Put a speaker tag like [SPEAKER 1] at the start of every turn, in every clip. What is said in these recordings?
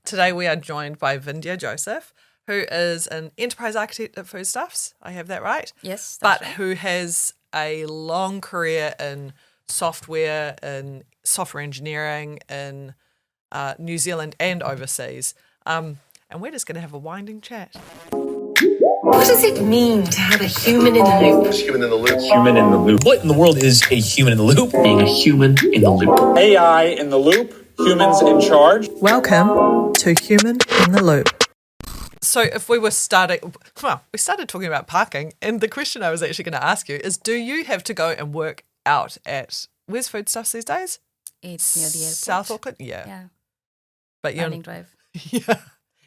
[SPEAKER 1] Today we are joined by Vindhya Joseph, who is an enterprise architect at Foodstuffs. I have that right?
[SPEAKER 2] Yes,
[SPEAKER 1] but
[SPEAKER 2] right.
[SPEAKER 1] who has a long career in software engineering in New Zealand and overseas. And we're just going to have a winding chat.
[SPEAKER 3] What does it mean to have a human in the loop?
[SPEAKER 4] Human in the loop.
[SPEAKER 5] Human in the loop. What in the world is a human in the loop?
[SPEAKER 3] Being a human in the loop.
[SPEAKER 5] AI in the loop. Humans in charge.
[SPEAKER 1] Welcome to Human in the Loop. So if we started talking about parking, and the question I was actually going to ask you is, do you have to go and work out at, where's Foodstuffs these days?
[SPEAKER 2] It's near the airport.
[SPEAKER 1] South Auckland? Yeah.
[SPEAKER 2] Yeah.
[SPEAKER 1] But
[SPEAKER 2] Landing Drive.
[SPEAKER 1] Yeah.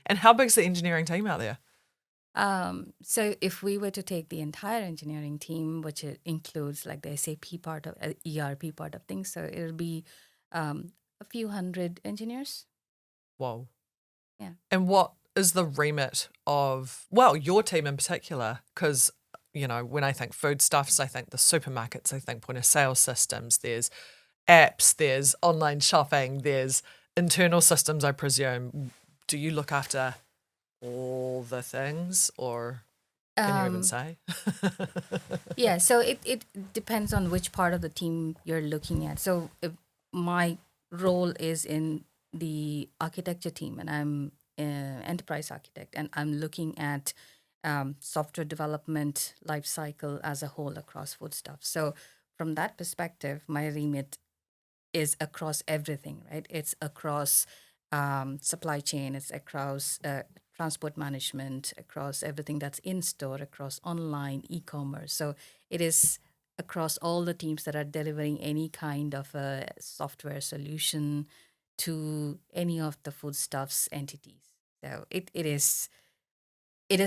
[SPEAKER 1] And how big's the engineering team out there?
[SPEAKER 2] So if we were to take the entire engineering team, which includes like the SAP part of ERP part of things, so it'll be a few hundred engineers.
[SPEAKER 1] Whoa.
[SPEAKER 2] Yeah.
[SPEAKER 1] And what is the remit of, well, your team in particular? Because, you know, when I think foodstuffs, I think the supermarkets, I think point of sale systems, there's apps, there's online shopping, there's internal systems, I presume. Do you look after all the things, or can you even say?
[SPEAKER 2] Yeah, so it depends on which part of the team you're looking at. So if my role is in the architecture team, and I'm an enterprise architect, and I'm looking at software development life cycle as a whole across Foodstuffs. So from that perspective, my remit is across everything, right? It's across supply chain, it's across transport management, across everything that's in store, across online, e-commerce. So it is across all the teams that are delivering any kind of a software solution to any of the Foodstuffs entities. So it is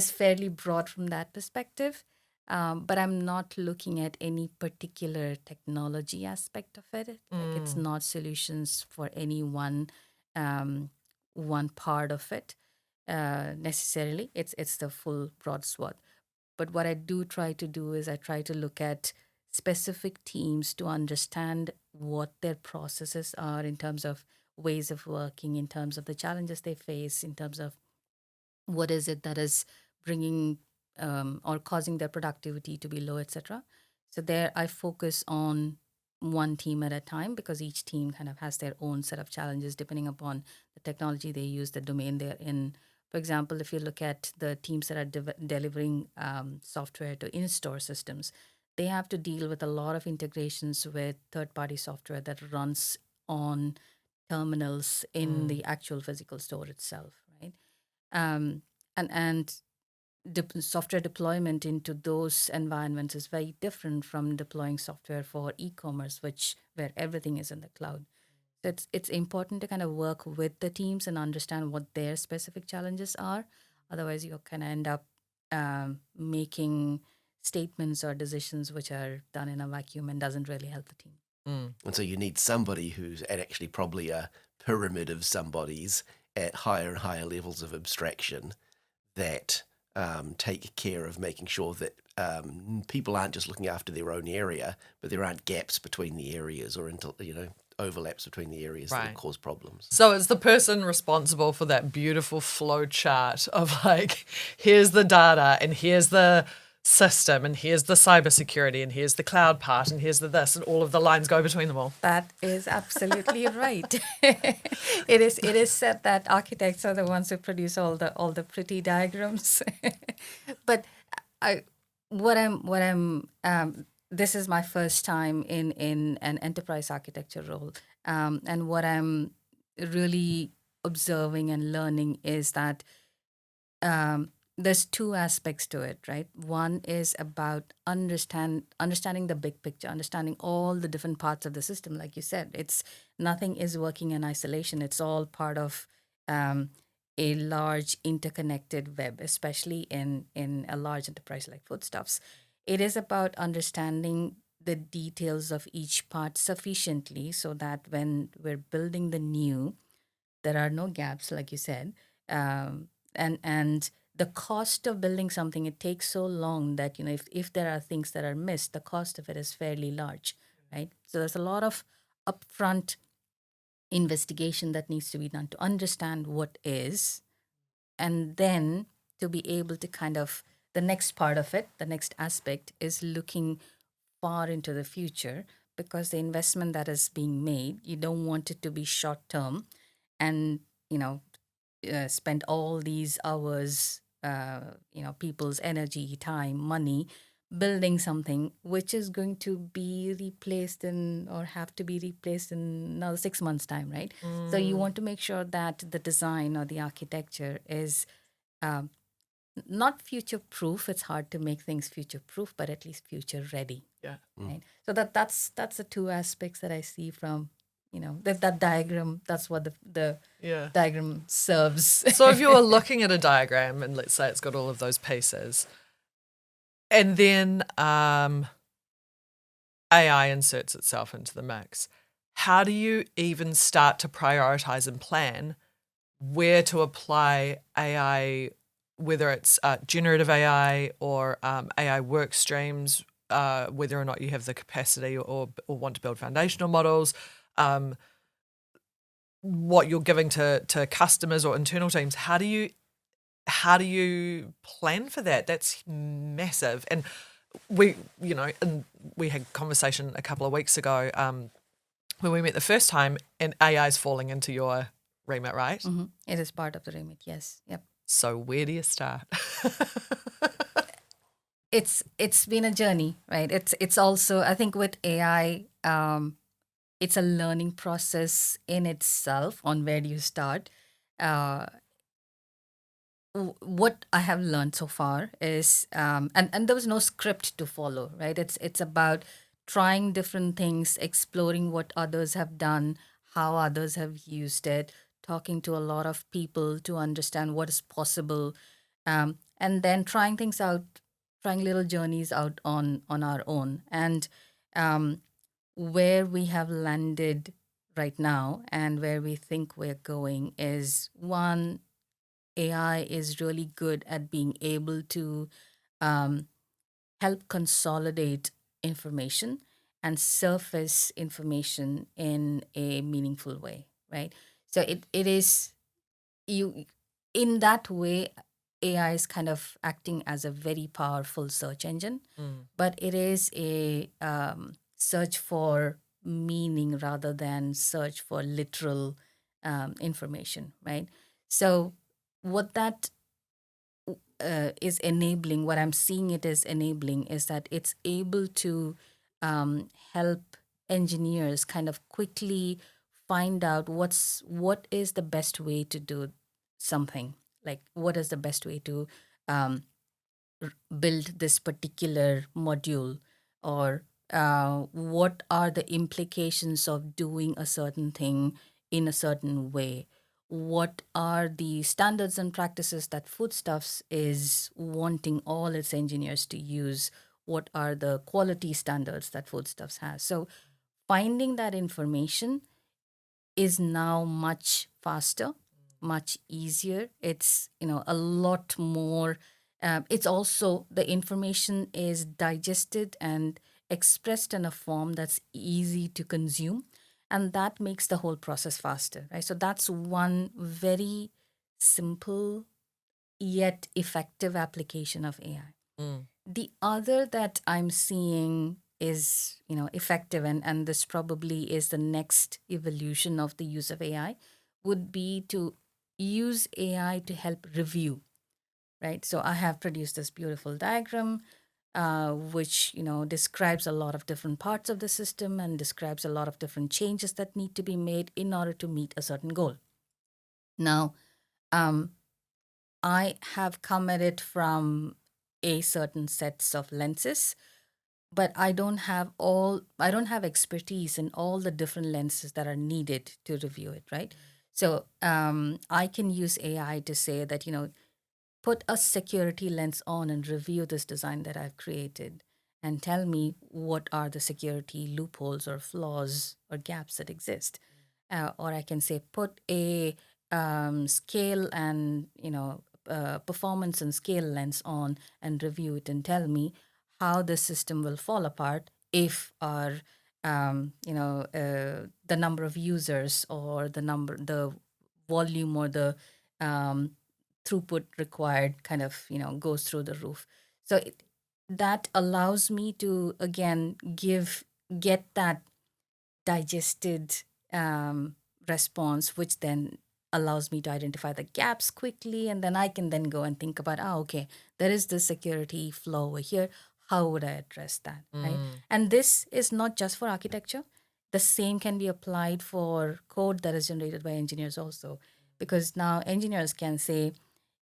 [SPEAKER 2] fairly broad from that perspective, but I'm not looking at any particular technology aspect of it. Like it's not solutions for any one part of it necessarily. It's the full broad swath. But what I do try to do is I try to look at specific teams to understand what their processes are in terms of ways of working, in terms of the challenges they face, in terms of what is it that is bringing or causing their productivity to be low, etc. So there I focus on one team at a time, because each team kind of has their own set of challenges depending upon the technology they use, the domain they're in. For example, if you look at the teams that are delivering software to in-store systems, they have to deal with a lot of integrations with third-party software that runs on terminals in the actual physical store itself, right? And software deployment into those environments is very different from deploying software for e-commerce, where everything is in the cloud. So it's important to kind of work with the teams and understand what their specific challenges are. Otherwise, you kind of end up making statements or decisions which are done in a vacuum and doesn't really help the team.
[SPEAKER 4] And so you need somebody who's at actually probably a pyramid of somebodies at higher and higher levels of abstraction that take care of making sure that people aren't just looking after their own area, but there aren't gaps between the areas or overlaps between the areas that cause problems.
[SPEAKER 1] So it's the person responsible for that beautiful flow chart of like, here's the data and here's the system and here's the cybersecurity and here's the cloud part and here's the this, and all of the lines go between them all.
[SPEAKER 2] That is absolutely right. It is said that architects are the ones who produce all the pretty diagrams. But this is my first time in an enterprise architecture role, and what I'm really observing and learning is that there's two aspects to it, right? One is about understanding the big picture, understanding all the different parts of the system. Like you said, nothing is working in isolation. It's all part of a large interconnected web, especially in a large enterprise like Foodstuffs. It is about understanding the details of each part sufficiently so that when we're building the new, there are no gaps, like you said, and the cost of building something, it takes so long that, if there are things that are missed, the cost of it is fairly large, right? So there's a lot of upfront investigation that needs to be done to understand what is, and then to be able to kind of, the next part of it, the next aspect is looking far into the future, because the investment that is being made, you don't want it to be short term and, spend all these hours, people's energy, time, money, building something which is going to be replaced in, or have to be replaced in another 6 months' time, right? So you want to make sure that the design or the architecture is um, not future proof. It's hard to make things future proof, but at least future ready.
[SPEAKER 1] Yeah.
[SPEAKER 2] Right. So that's the two aspects that I see from, that diagram. That's what the
[SPEAKER 1] Yeah.
[SPEAKER 2] diagram serves.
[SPEAKER 1] So if you were looking at a diagram and let's say it's got all of those pieces, and then AI inserts itself into the mix, how do you even start to prioritize and plan where to apply AI, whether it's generative AI or AI work streams, whether or not you have the capacity or want to build foundational models, what you're giving to customers or internal teams? How do you plan for that? That's massive. And we had conversation a couple of weeks ago when we met the first time, and AI is falling into your remit, right?
[SPEAKER 2] Mhm. It is part of the remit. Yes. Yep.
[SPEAKER 1] So where do you start?
[SPEAKER 2] It's been a journey, right? It's also, I think, with AI, it's a learning process in itself on where do you start. Uh, what I have learned so far is, and there was no script to follow, right? It's about trying different things, exploring what others have done, how others have used it, talking to a lot of people to understand what is possible, and then trying things out, trying little journeys out on our own, and um, where we have landed right now and where we think we're going is, one, AI is really good at being able to um, help consolidate information and surface information in a meaningful way, right? So it is, you, in that way, AI is kind of acting as a very powerful search engine, but it is a search for meaning rather than search for literal information, right? So what that is enabling, what I'm seeing it is enabling, is that it's able to help engineers kind of quickly find out what is the best way to do something, like what is the best way to um, build this particular module, or what are the implications of doing a certain thing in a certain way, what are the standards and practices that Foodstuffs is wanting all its engineers to use, what are the quality standards that Foodstuffs has. So finding that information is now much faster, much easier. It's, a lot more. It's also, the information is digested and expressed in a form that's easy to consume, and that makes the whole process faster, right? So that's one very simple yet effective application of AI. The other that I'm seeing is, effective, and this probably is the next evolution of the use of AI, would be to use AI to help review, right? So I have produced this beautiful diagram, which, describes a lot of different parts of the system and describes a lot of different changes that need to be made in order to meet a certain goal. Now, I have come at it from a certain sets of lenses, but I don't have expertise in all the different lenses that are needed to review it, right? So I can use AI to say that, put a security lens on and review this design that I've created, and tell me what are the security loopholes or flaws or gaps that exist. Or I can say, put a scale and, performance and scale lens on and review it, and tell me how the system will fall apart if our the number of users or the volume or the throughput required kind of, goes through the roof. So that allows me to, again, get that digested response, which then allows me to identify the gaps quickly. And then I can then go and think about, okay, there is this security flaw over here. How would I address that, right? And this is not just for architecture. The same can be applied for code that is generated by engineers also. Because now engineers can say,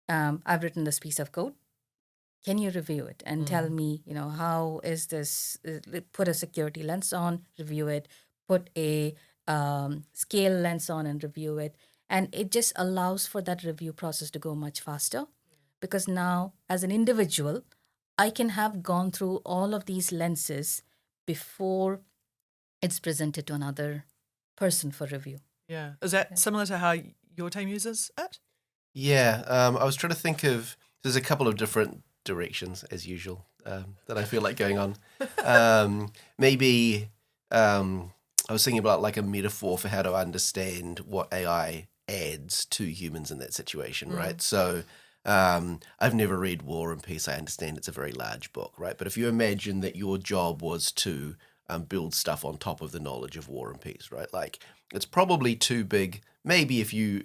[SPEAKER 2] I've written this piece of code. Can you review it and tell me, how is this, put a security lens on, review it, put a scale lens on and review it. And it just allows for that review process to go much faster. Because now, as an individual, I can have gone through all of these lenses before it's presented to another person for review.
[SPEAKER 1] Yeah. Is that similar to how your team uses it?
[SPEAKER 4] Yeah, I was trying to think of, there's a couple of different directions, as usual, that I feel like going on. Maybe I was thinking about like a metaphor for how to understand what AI adds to humans in that situation, right? So I've never read War and Peace. I understand it's a very large book, right? But if you imagine that your job was to build stuff on top of the knowledge of War and Peace, right? Like it's probably too big. Maybe if you,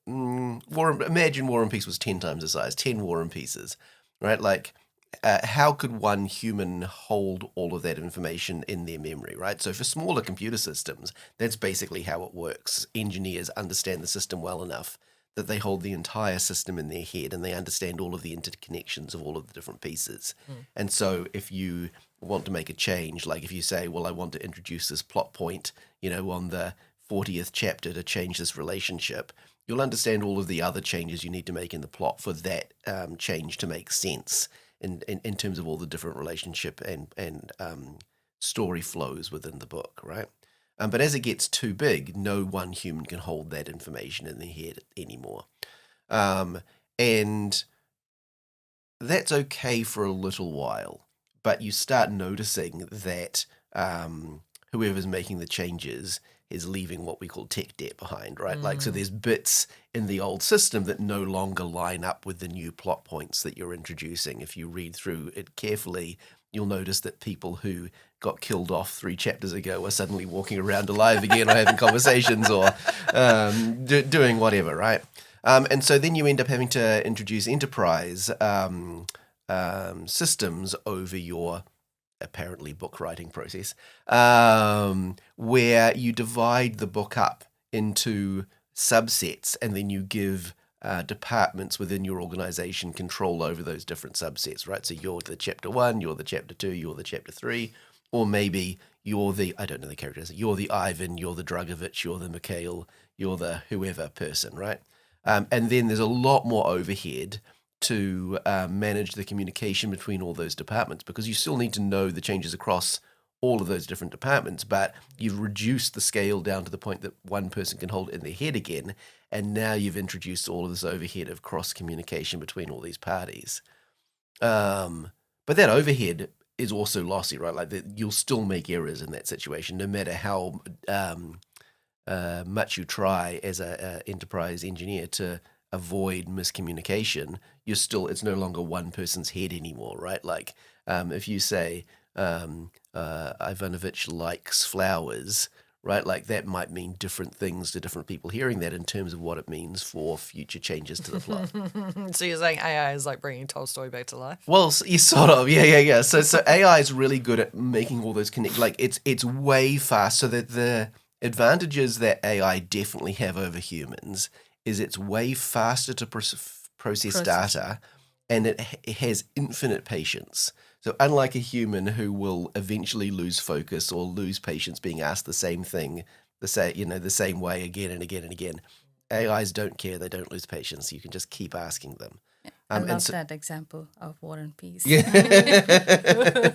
[SPEAKER 4] imagine War and Peace was 10 times the size, 10 War and Peaces, right? Like how could one human hold all of that information in their memory, right? So for smaller computer systems, that's basically how it works. Engineers understand the system well enough that they hold the entire system in their head and they understand all of the interconnections of all of the different pieces. And so if you want to make a change, like if you say, well, I want to introduce this plot point, on the 40th chapter to change this relationship, you'll understand all of the other changes you need to make in the plot for that change to make sense in terms of all the different relationship and story flows within the book, right? But as it gets too big, no one human can hold that information in their head anymore. And that's okay for a little while, but you start noticing that whoever's making the changes is leaving what we call tech debt behind, right? Like, so there's bits in the old system that no longer line up with the new plot points that you're introducing. If you read through it carefully, you'll notice that people who got killed off 3 chapters ago are suddenly walking around alive again or having conversations or doing whatever, right? And so then you end up having to introduce enterprise systems over your apparently book writing process, where you divide the book up into subsets and then you give departments within your organization control over those different subsets, right? So you're the chapter 1, you're the chapter 2, you're the chapter 3, or maybe you're the, I don't know the characters, you're the Ivan, you're the Drugovich, you're the Mikhail, you're the whoever person, right? And then there's a lot more overhead to manage the communication between all those departments, because you still need to know the changes across all of those different departments, but you've reduced the scale down to the point that one person can hold it in their head again, and now you've introduced all of this overhead of cross-communication between all these parties. But that overhead is also lossy, right? Like you'll still make errors in that situation, no matter how much you try as an enterprise engineer to avoid miscommunication. It's no longer one person's head anymore, right? Like if you say Ivanovich likes flowers, right? Like that might mean different things to different people hearing that in terms of what it means for future changes to the plot.
[SPEAKER 1] So you're saying AI is like bringing Tolstoy back to life?
[SPEAKER 4] Well, you sort of, yeah. So AI is really good at making all those connect. Like it's way fast. So that the advantages that AI definitely have over humans is it's way faster to process data, and it has infinite patience. So unlike a human who will eventually lose focus or lose patience being asked the same thing, the same way again and again and again, AIs don't care. They don't lose patience. You can just keep asking them.
[SPEAKER 2] I love that example of War and Peace.
[SPEAKER 4] Yeah.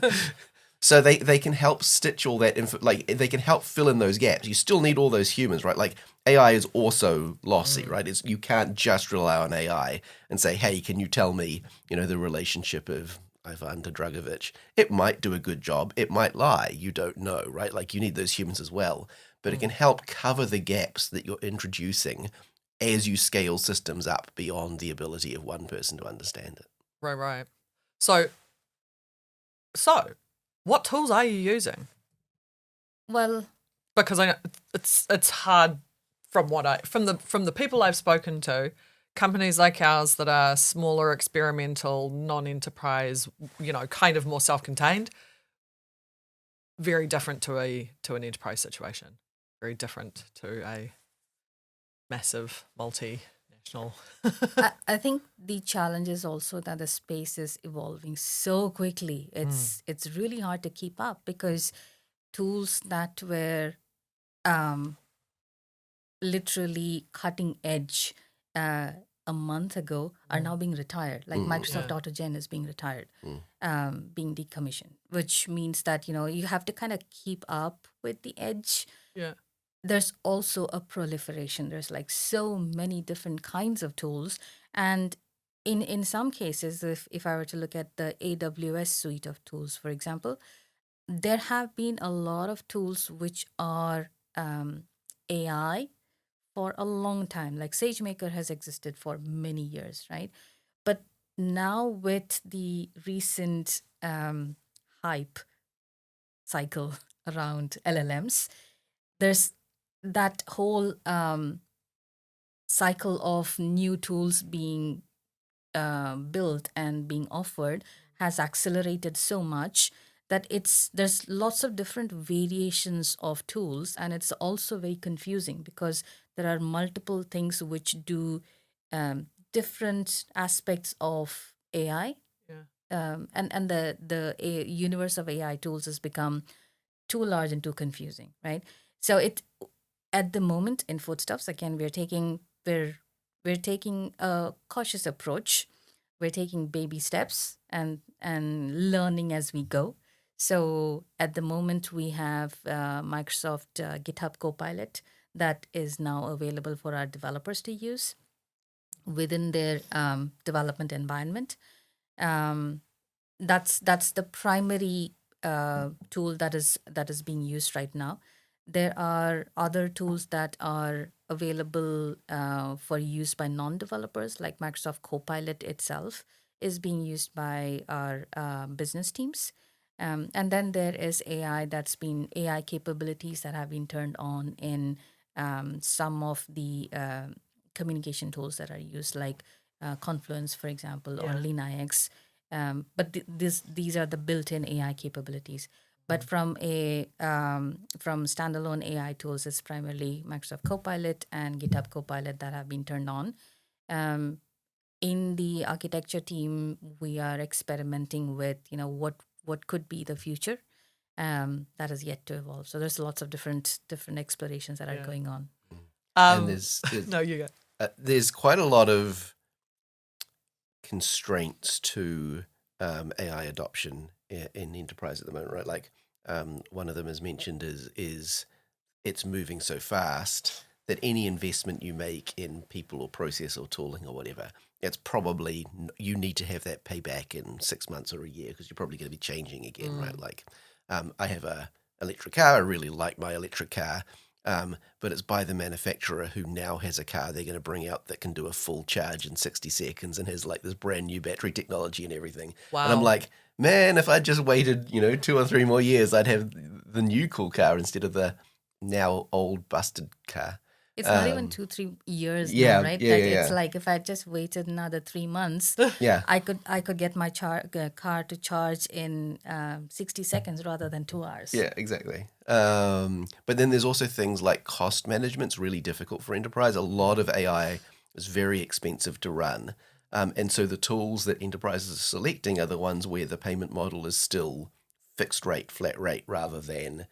[SPEAKER 4] So they can help stitch all that info, like they can help fill in those gaps. You still need all those humans, right? Like AI is also lossy, right? You can't just rely on AI and say, hey, can you tell me, the relationship of Ivan Dragovich, it might do a good job. It might lie. You don't know, right? Like you need those humans as well. But it can help cover the gaps that you're introducing as you scale systems up beyond the ability of one person to understand it.
[SPEAKER 1] Right. So what tools are you using?
[SPEAKER 2] Well,
[SPEAKER 1] Because I know it's hard from the people I've spoken to, companies like ours that are smaller, experimental, non-enterprise, kind of more self-contained, very different to an enterprise situation. Very different to a massive multinational.
[SPEAKER 2] I think the challenge is also that the space is evolving so quickly. It's really hard to keep up because tools that were literally cutting edge a month ago are now being retired. Like Microsoft AutoGen is being retired, being decommissioned, which means that you have to kind of keep up with the edge.
[SPEAKER 1] Yeah.
[SPEAKER 2] There's also a proliferation. There's like so many different kinds of tools, and in some cases, if I were to look at the AWS suite of tools, for example, there have been a lot of tools which are AI for a long time. Like SageMaker has existed for many years, right? But now with the recent hype cycle around LLMs, there's that whole cycle of new tools being built and being offered has accelerated so much that there's lots of different variations of tools, and it's also very confusing because there are multiple things which do different aspects of AI. And the universe of AI tools has become too large and too confusing, right? So at the moment in Foodstuffs, again, we're taking a cautious approach. We're taking baby steps and learning as we go. So at the moment, we have Microsoft GitHub Copilot that is now available for our developers to use within their development environment. That's the primary tool that is being used right now. There are other tools that are available for use by non-developers, like Microsoft Copilot itself is being used by our business teams. And then there is AI capabilities that have been turned on in some of the communication tools that are used, like Confluence, for example, or LeanIX. But these are the built-in AI capabilities. But from standalone AI tools, it's primarily Microsoft Copilot and GitHub Copilot that have been turned on. In the architecture team, we are experimenting with what could be the future that is yet to evolve. So there's lots of different explorations that are going on.
[SPEAKER 4] And there's
[SPEAKER 1] No, you go.
[SPEAKER 4] there's quite a lot of constraints to AI adoption in enterprise at the moment, right? Like one of them is mentioned is it's moving so fast that any investment you make in people or process or tooling or whatever, it's probably, you need to have that payback in 6 months or a year because you're probably going to be changing again, right? Like I have a electric car. I really like my electric car. But it's by the manufacturer who now has a car they're going to bring out that can do a full charge in 60 seconds and has like this brand new battery technology and everything.
[SPEAKER 1] Wow.
[SPEAKER 4] And I'm like, man, if I just waited, 2 or 3 more years, I'd have the new cool car instead of the now old busted car.
[SPEAKER 2] It's not even 2-3 years
[SPEAKER 4] yeah,
[SPEAKER 2] now, right?
[SPEAKER 4] yeah,
[SPEAKER 2] That
[SPEAKER 4] yeah,
[SPEAKER 2] it's
[SPEAKER 4] yeah.
[SPEAKER 2] like if I just waited another 3 months,
[SPEAKER 4] Yeah.
[SPEAKER 2] I could get my car to charge in 60 seconds rather than 2 hours.
[SPEAKER 4] Yeah, exactly. But then there's also things like cost management's really difficult for enterprise. A lot of AI is very expensive to run. And so the tools that enterprises are selecting are the ones where the payment model is still fixed rate, flat rate, rather than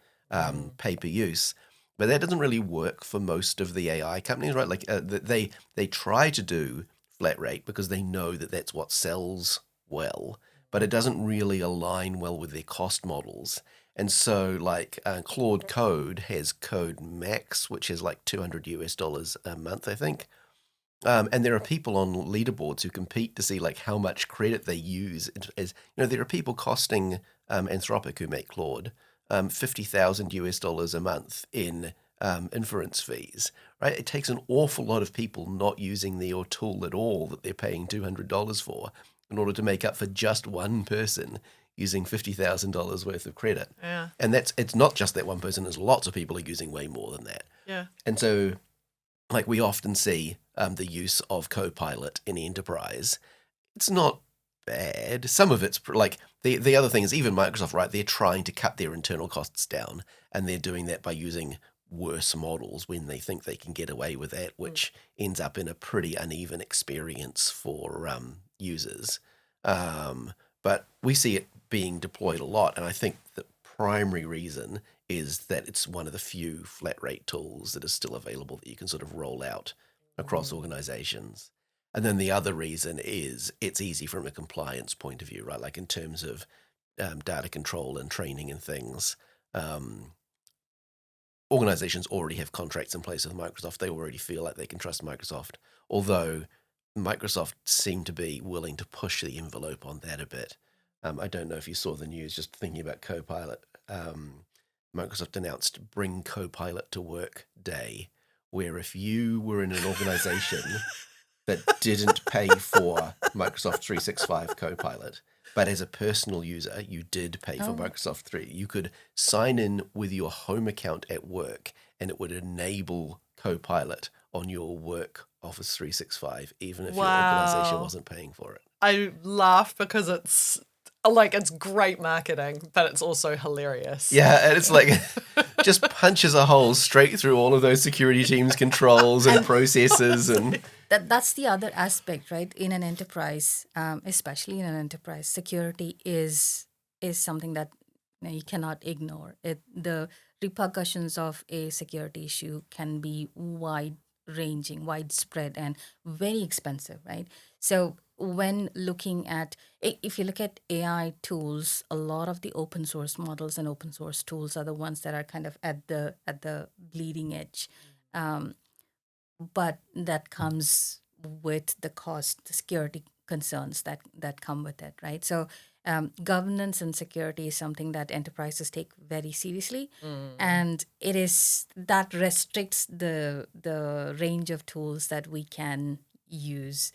[SPEAKER 4] pay per use. But that doesn't really work for most of the AI companies, right? Like they try to do flat rate because they know that that's what sells well, but it doesn't really align well with their cost models. And so like Claude Code has Code Max, which is like $200 a month, I think. And there are people on leaderboards who compete to see like how much credit they use. As there are people costing Anthropic who make Claude $50,000 a month in inference fees. Right? It takes an awful lot of people not using the tool at all that they're paying $200 for in order to make up for just one person using $50,000 worth of credit.
[SPEAKER 1] Yeah.
[SPEAKER 4] And it's not just that one person. There's lots of people who are using way more than that.
[SPEAKER 1] Yeah.
[SPEAKER 4] And so, like, we often see the use of Copilot in enterprise. It's not bad. Some of it's like the other thing is even Microsoft, right? They're trying to cut their internal costs down, and they're doing that by using worse models when they think they can get away with that, which ends up in a pretty uneven experience for users. But we see it being deployed a lot, and I think the primary reason is that it's one of the few flat rate tools that is still available that you can sort of roll out across organizations. And then the other reason is it's easy from a compliance point of view, right? Like in terms of data control and training and things. Organizations already have contracts in place with Microsoft. They already feel like they can trust Microsoft, although Microsoft seemed to be willing to push the envelope on that a bit. I don't know if you saw the news, just thinking about Copilot. Microsoft announced Bring Copilot to Work Day, where if you were in an organization that didn't pay for Microsoft 365 Copilot, but as a personal user, you did pay for Microsoft 3. You could sign in with your home account at work, and it would enable Copilot on your work Office 365, even if your organization wasn't paying for it.
[SPEAKER 1] I laugh because it's great marketing, but it's also hilarious.
[SPEAKER 4] Yeah, and it's like just punches a hole straight through all of those security teams' controls and processes, and
[SPEAKER 2] that's the other aspect, right? In an enterprise, especially in an enterprise, security is something that you cannot ignore. The repercussions of a security issue can be wide-ranging, widespread, and very expensive, right? So when looking at, if you look at AI tools, a lot of the open source models and open source tools are the ones that are kind of at the bleeding edge. But that comes with the cost, the security concerns that come with it, right? So governance and security is something that enterprises take very seriously, and it is that restricts the range of tools that we can use,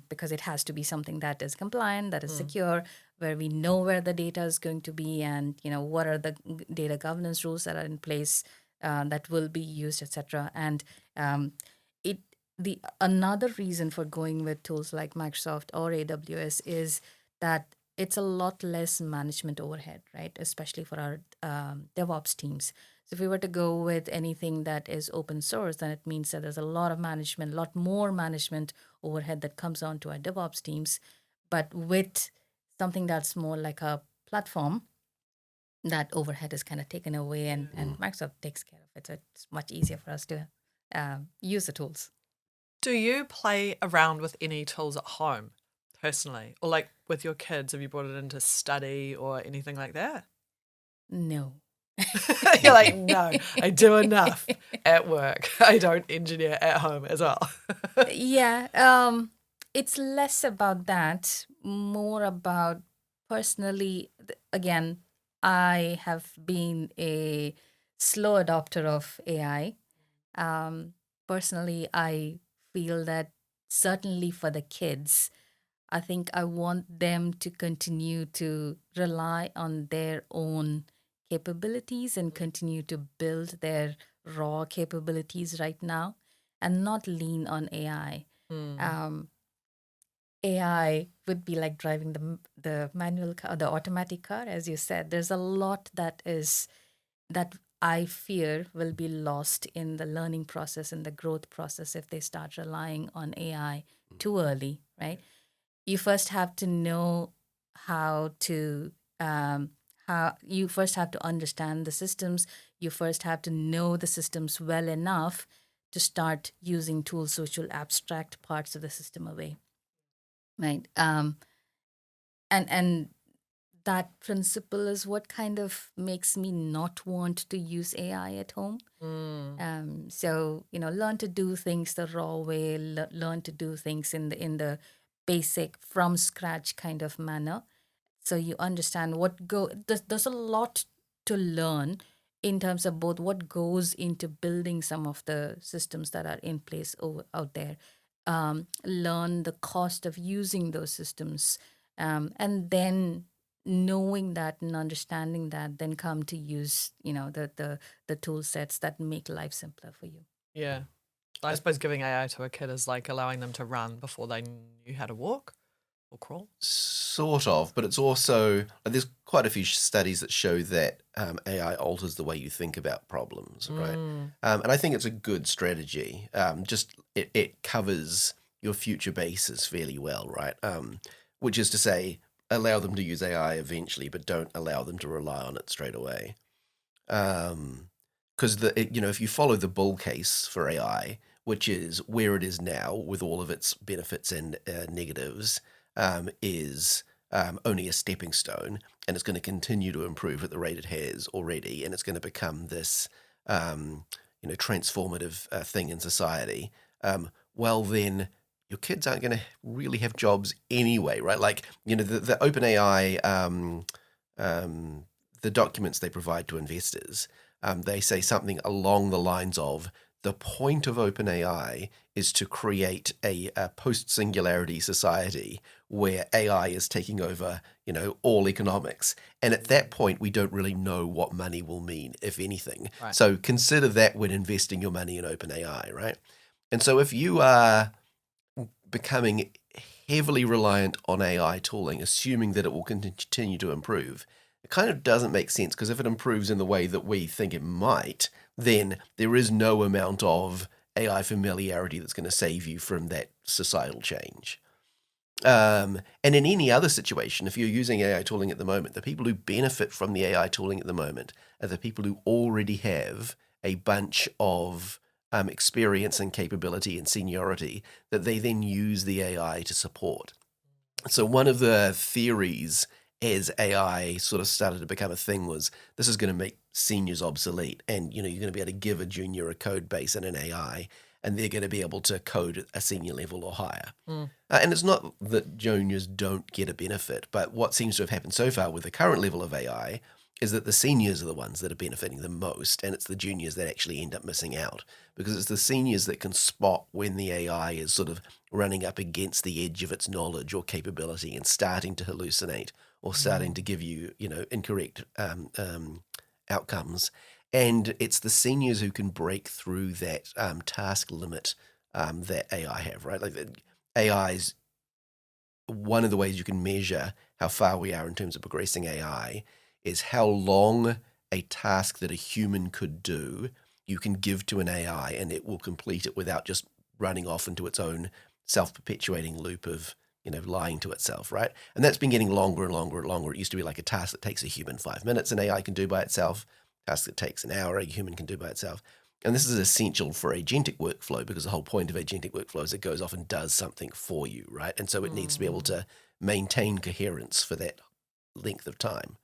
[SPEAKER 2] because it has to be something that is compliant, that is secure, where we know where the data is going to be, and what are the data governance rules that are in place that will be used, etc. And another reason for going with tools like Microsoft or AWS is that it's a lot less management overhead, right? Especially for our DevOps teams. So if we were to go with anything that is open source, then it means that there's a lot of management, a lot more management overhead that comes on to our DevOps teams. But with something that's more like a platform, that overhead is kind of taken away, and Microsoft takes care of it. So it's much easier for us to use the tools.
[SPEAKER 1] Do you play around with any tools at home personally, or like with your kids? Have you brought it into study or anything like that?
[SPEAKER 2] No.
[SPEAKER 1] You're like, no, I do enough at work. I don't engineer at home as well.
[SPEAKER 2] Yeah, it's less about that, more about personally. Again, I have been a slow adopter of AI. Personally, I feel that certainly for the kids, I think I want them to continue to rely on their own capabilities and continue to build their raw capabilities right now and not lean on AI. AI would be like driving the manual car, the automatic car, as you said. There's a lot that I fear will be lost in the learning process and the growth process if they start relying on AI too early, right? You first have to know how you first have to understand the systems. You first have to know the systems well enough to start using tools which will abstract parts of the system away, right? And that principle is what kind of makes me not want to use AI at home. So learn to do things the raw way. Learn to do things in the basic from scratch kind of manner. So you understand there's a lot to learn in terms of both what goes into building some of the systems that are in place out there. Learn the cost of using those systems, and then knowing that and understanding that, then come to use the tool sets that make life simpler for you.
[SPEAKER 1] Yeah. I suppose giving AI to a kid is like allowing them to run before they knew how to walk or crawl.
[SPEAKER 4] Sort of, but it's also, there's quite a few studies that show that AI alters the way you think about problems, right? And I think it's a good strategy. Just it covers your future bases fairly well, right? Which is to say, allow them to use AI eventually, but don't allow them to rely on it straight away. Because if you follow the bull case for AI, which is where it is now with all of its benefits and negatives, is only a stepping stone, and it's going to continue to improve at the rate it has already, and it's going to become this transformative thing in society. Well, then your kids aren't going to really have jobs anyway, right? Like, the OpenAI, the documents they provide to investors, they say something along the lines of, the point of OpenAI is to create a post-singularity society where AI is taking over, all economics. And at that point, we don't really know what money will mean, if anything.
[SPEAKER 1] Right.
[SPEAKER 4] So consider that when investing your money in OpenAI, right? And so if you are becoming heavily reliant on AI tooling, assuming that it will continue to improve, it kind of doesn't make sense, because if it improves in the way that we think it might, then there is no amount of AI familiarity that's going to save you from that societal change. And in any other situation, if you're using AI tooling at the moment, the people who benefit from the AI tooling at the moment are the people who already have a bunch of experience and capability and seniority that they then use the AI to support. So one of the theories as AI sort of started to become a thing was, this is going to make seniors obsolete, and you're going to be able to give a junior a code base and an AI, and they're going to be able to code at a senior level or higher. And it's not that juniors don't get a benefit, but what seems to have happened so far with the current level of AI is that the seniors are the ones that are benefiting the most, and it's the juniors that actually end up missing out, because it's the seniors that can spot when the AI is sort of running up against the edge of its knowledge or capability and starting to hallucinate or starting to give you, incorrect outcomes. And it's the seniors who can break through that task limit that AI have, right? Like AI's one of the ways you can measure how far we are in terms of progressing AI is how long a task that a human could do you can give to an AI, and it will complete it without just running off into its own self-perpetuating loop of lying to itself, right? And that's been getting longer and longer and longer. It used to be like a task that takes a human 5 minutes, an AI can do by itself. A task that takes an hour, a human can do by itself. And this is essential for agentic workflow, because the whole point of agentic workflow is it goes off and does something for you, right? And so it needs to be able to maintain coherence for that length of time.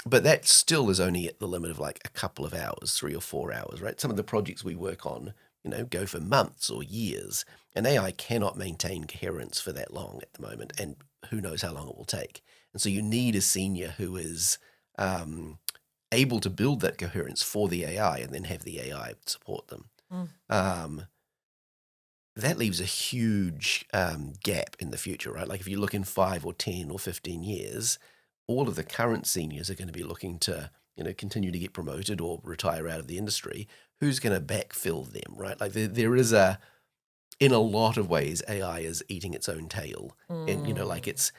[SPEAKER 4] But that still is only at the limit of like a couple of hours, 3 or 4 hours, right? Some of the projects we work on, go for months or years, and AI cannot maintain coherence for that long at the moment, and who knows how long it will take. And so you need a senior who is able to build that coherence for the AI and then have the AI support them. That leaves a huge gap in the future, right? Like if you look in 5 or 10 or 15 years, all of the current seniors are going to be looking to, continue to get promoted or retire out of the industry. Who's going to backfill them, right? Like there is in a lot of ways, AI is eating its own tail. And, like it's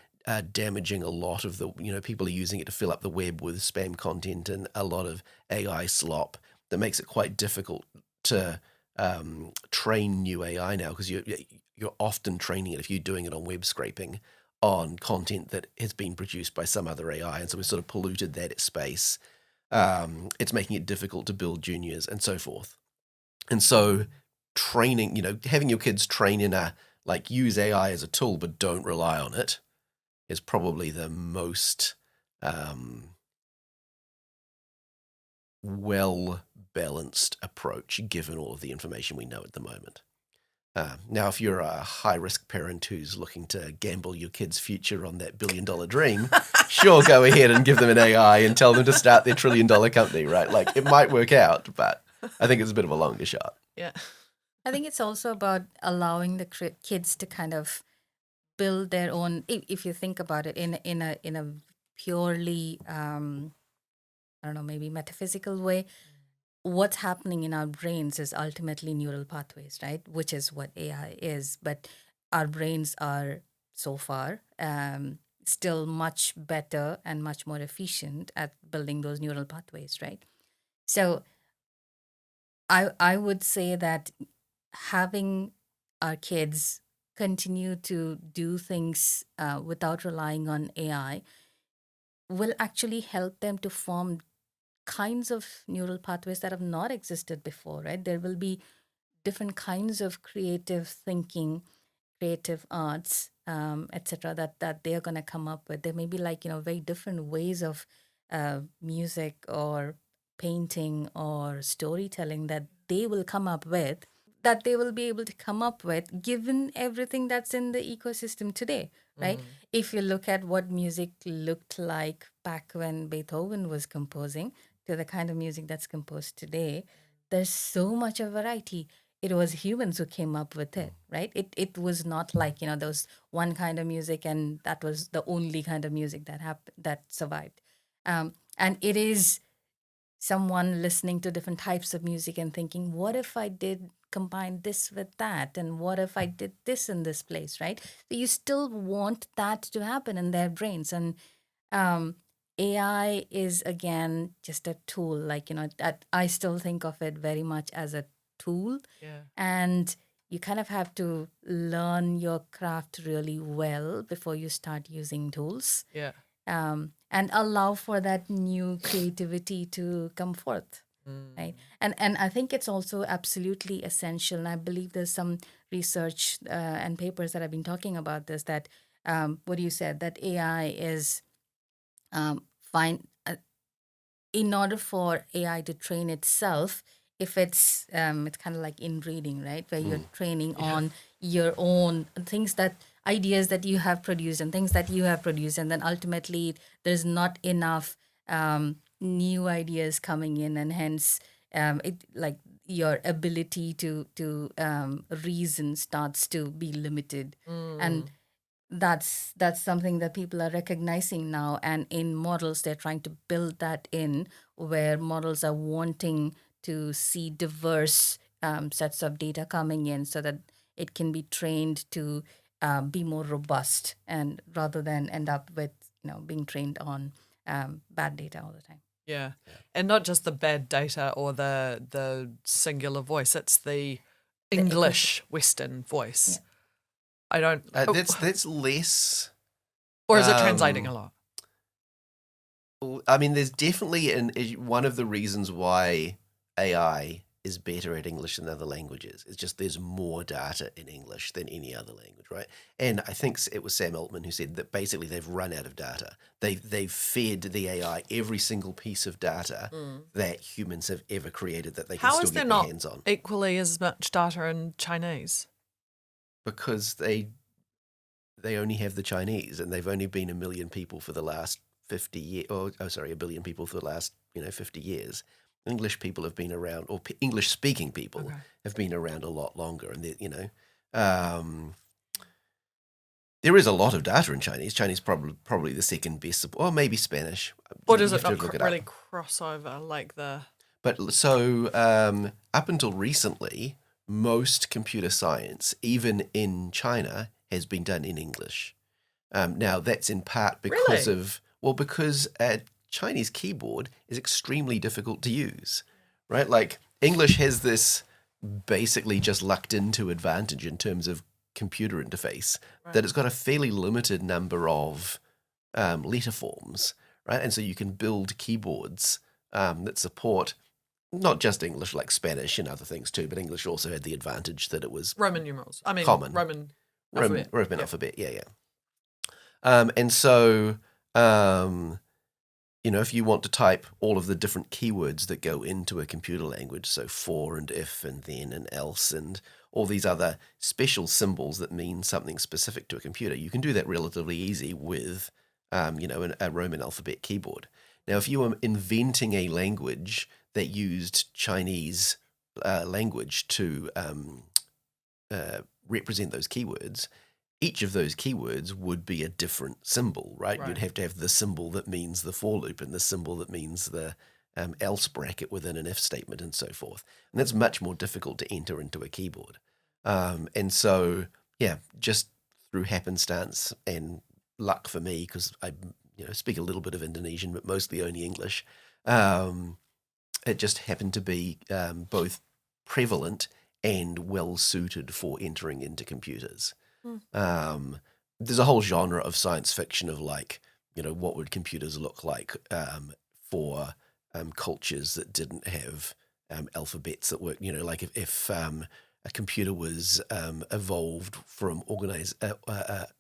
[SPEAKER 4] damaging a lot of the, people are using it to fill up the web with spam content and a lot of AI slop that makes it quite difficult to train new AI now, because you're often training it, if you're doing it on web scraping, on content that has been produced by some other AI. And so we've sort of polluted that space. It's making it difficult to build juniors and so forth. And so training, having your kids train in use AI as a tool, but don't rely on it, is probably the most well-balanced approach given all of the information we know at the moment. Now, if you're a high-risk parent who's looking to gamble your kid's future on that billion-dollar dream, sure, go ahead and give them an AI and tell them to start their trillion-dollar company, right? Like, it might work out, but I think it's a bit of a longer shot.
[SPEAKER 1] Yeah.
[SPEAKER 2] I think it's also about allowing the kids to kind of build their own. If you think about it in a purely I don't know, maybe metaphysical way, what's happening in our brains is ultimately neural pathways, right? Which is what AI is. But our brains are so far still much better and much more efficient at building those neural pathways, right? So I would say that having our kids continue to do things without relying on AI will actually help them to form kinds of neural pathways that have not existed before, right? There will be different kinds of creative thinking, creative arts, etc. That they're going to come up with. There may be very different ways of music or painting or storytelling that they will come up with, that they will be able to come up with given everything that's in the ecosystem today, right? If you look at what music looked like back when Beethoven was composing to the kind of music that's composed today, there's so much of variety. It was humans who came up with it, right? It was not like, there was one kind of music and that was the only kind of music that survived. And it is someone listening to different types of music and thinking, what if I did combine this with that? And what if I did this in this place, right? So you still want that to happen in their brains. And AI is, again, just a tool. That I still think of it very much as a tool.
[SPEAKER 1] Yeah.
[SPEAKER 2] And you kind of have to learn your craft really well before you start using tools.
[SPEAKER 1] Yeah.
[SPEAKER 2] And allow for that new creativity to come forth, right? And I think it's also absolutely essential. And I believe there's some research and papers that have been talking about this. That what you said, that AI is fine. In order for AI to train itself, if it's kind of like inbreeding, right, where you're training on your own things, that ideas that you have produced and things that you have produced, and then ultimately there's not enough new ideas coming in, and hence your ability to reason starts to be limited. And that's something that people are recognizing now, and in models they're trying to build that in, where models are wanting to see diverse sets of data coming in so that it can be trained to be more robust, and rather than end up with being trained on bad data all the time.
[SPEAKER 1] Yeah. And not just the bad data or the singular voice, it's the English Western voice.
[SPEAKER 2] Yeah.
[SPEAKER 1] I don't.
[SPEAKER 4] That's less.
[SPEAKER 1] Or is it translating a lot?
[SPEAKER 4] I mean, there's definitely one of the reasons why AI is better at English than other languages. It's just there's more data in English than any other language, right? And I think it was Sam Altman who said that basically they've run out of data. They've fed the AI every single piece of data that humans have ever created that they can still get their hands on.
[SPEAKER 1] Equally as much data in Chinese?
[SPEAKER 4] Because they only have the Chinese, and they've only been 1 million people for the last 50 years. 1 billion people for the last 50 years. English people have been around, or English-speaking people have been around a lot longer, and there is a lot of data in Chinese. Chinese probably the second best, or maybe Spanish.
[SPEAKER 1] Or does it not really cross over like the?
[SPEAKER 4] But so up until recently, most computer science, even in China, has been done in English. Now, that's in part because because a Chinese keyboard is extremely difficult to use, right? Like, English has this basically just lucked into advantage in terms of computer interface, that it's got a fairly limited number of letter forms, right? And so you can build keyboards that support not just English, like Spanish and other things too, but English also had the advantage that it was
[SPEAKER 1] Roman numerals. I mean,
[SPEAKER 4] common.
[SPEAKER 1] Roman
[SPEAKER 4] alphabet, yeah. And so if you want to type all of the different keywords that go into a computer language, so for and if and then and else and all these other special symbols that mean something specific to a computer, you can do that relatively easy with, a Roman alphabet keyboard. Now, if you were inventing a language that used Chinese language to represent those keywords, each of those keywords would be a different symbol, right? You'd have to have the symbol that means the for loop and the symbol that means the else bracket within an if statement and so forth. And that's much more difficult to enter into a keyboard. And so, just through happenstance and luck for me, because I speak a little bit of Indonesian, but mostly only English, it just happened to be both prevalent and well suited for entering into computers. There's a whole genre of science fiction of what would computers look like for cultures that didn't have alphabets that work. Like if a computer was evolved from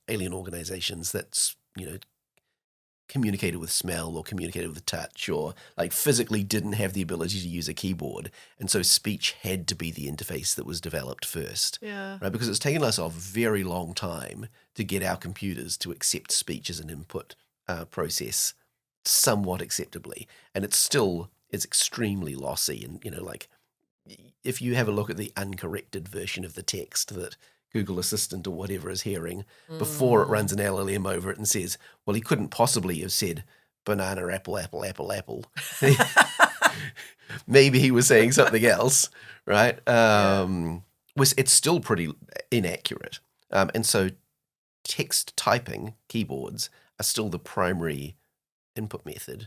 [SPEAKER 4] alien organizations that's communicated with smell or communicated with touch or physically didn't have the ability to use a keyboard, and so speech had to be the interface that was developed first. Right, because it's taken us a very long time to get our computers to accept speech as an input process somewhat acceptably, and it's extremely lossy. And if you have a look at the uncorrected version of the text that Google Assistant or whatever is hearing before it runs an LLM over it and says, well, he couldn't possibly have said banana, apple, apple, apple, apple. Maybe he was saying something else, right? It's still pretty inaccurate. And so text typing keyboards are still the primary input method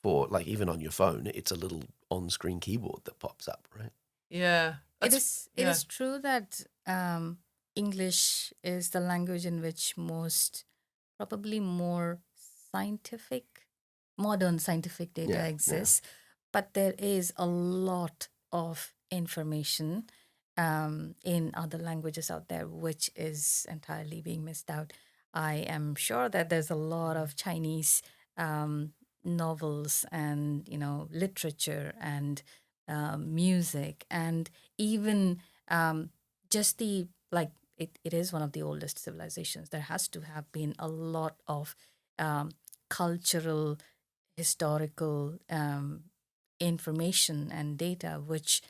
[SPEAKER 4] for, even on your phone, it's a little on-screen keyboard that pops up, right?
[SPEAKER 1] Yeah.
[SPEAKER 2] It is true that English is the language in which probably more modern scientific data exists, but there is a lot of information in other languages out there which is entirely being missed out. I am sure that there's a lot of Chinese novels and literature and music, and even just it is one of the oldest civilizations. There has to have been a lot of cultural, historical information and data which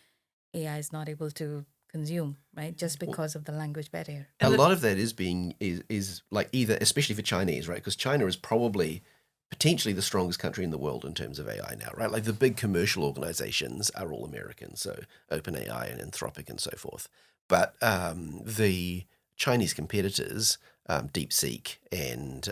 [SPEAKER 2] AI is not able to consume, right? Just because of the language barrier.
[SPEAKER 4] A lot of that is either, especially for Chinese, right? Because China is probably potentially the strongest country in the world in terms of AI now, right? The big commercial organizations are all American, so OpenAI and Anthropic and so forth. But the Chinese competitors, DeepSeek and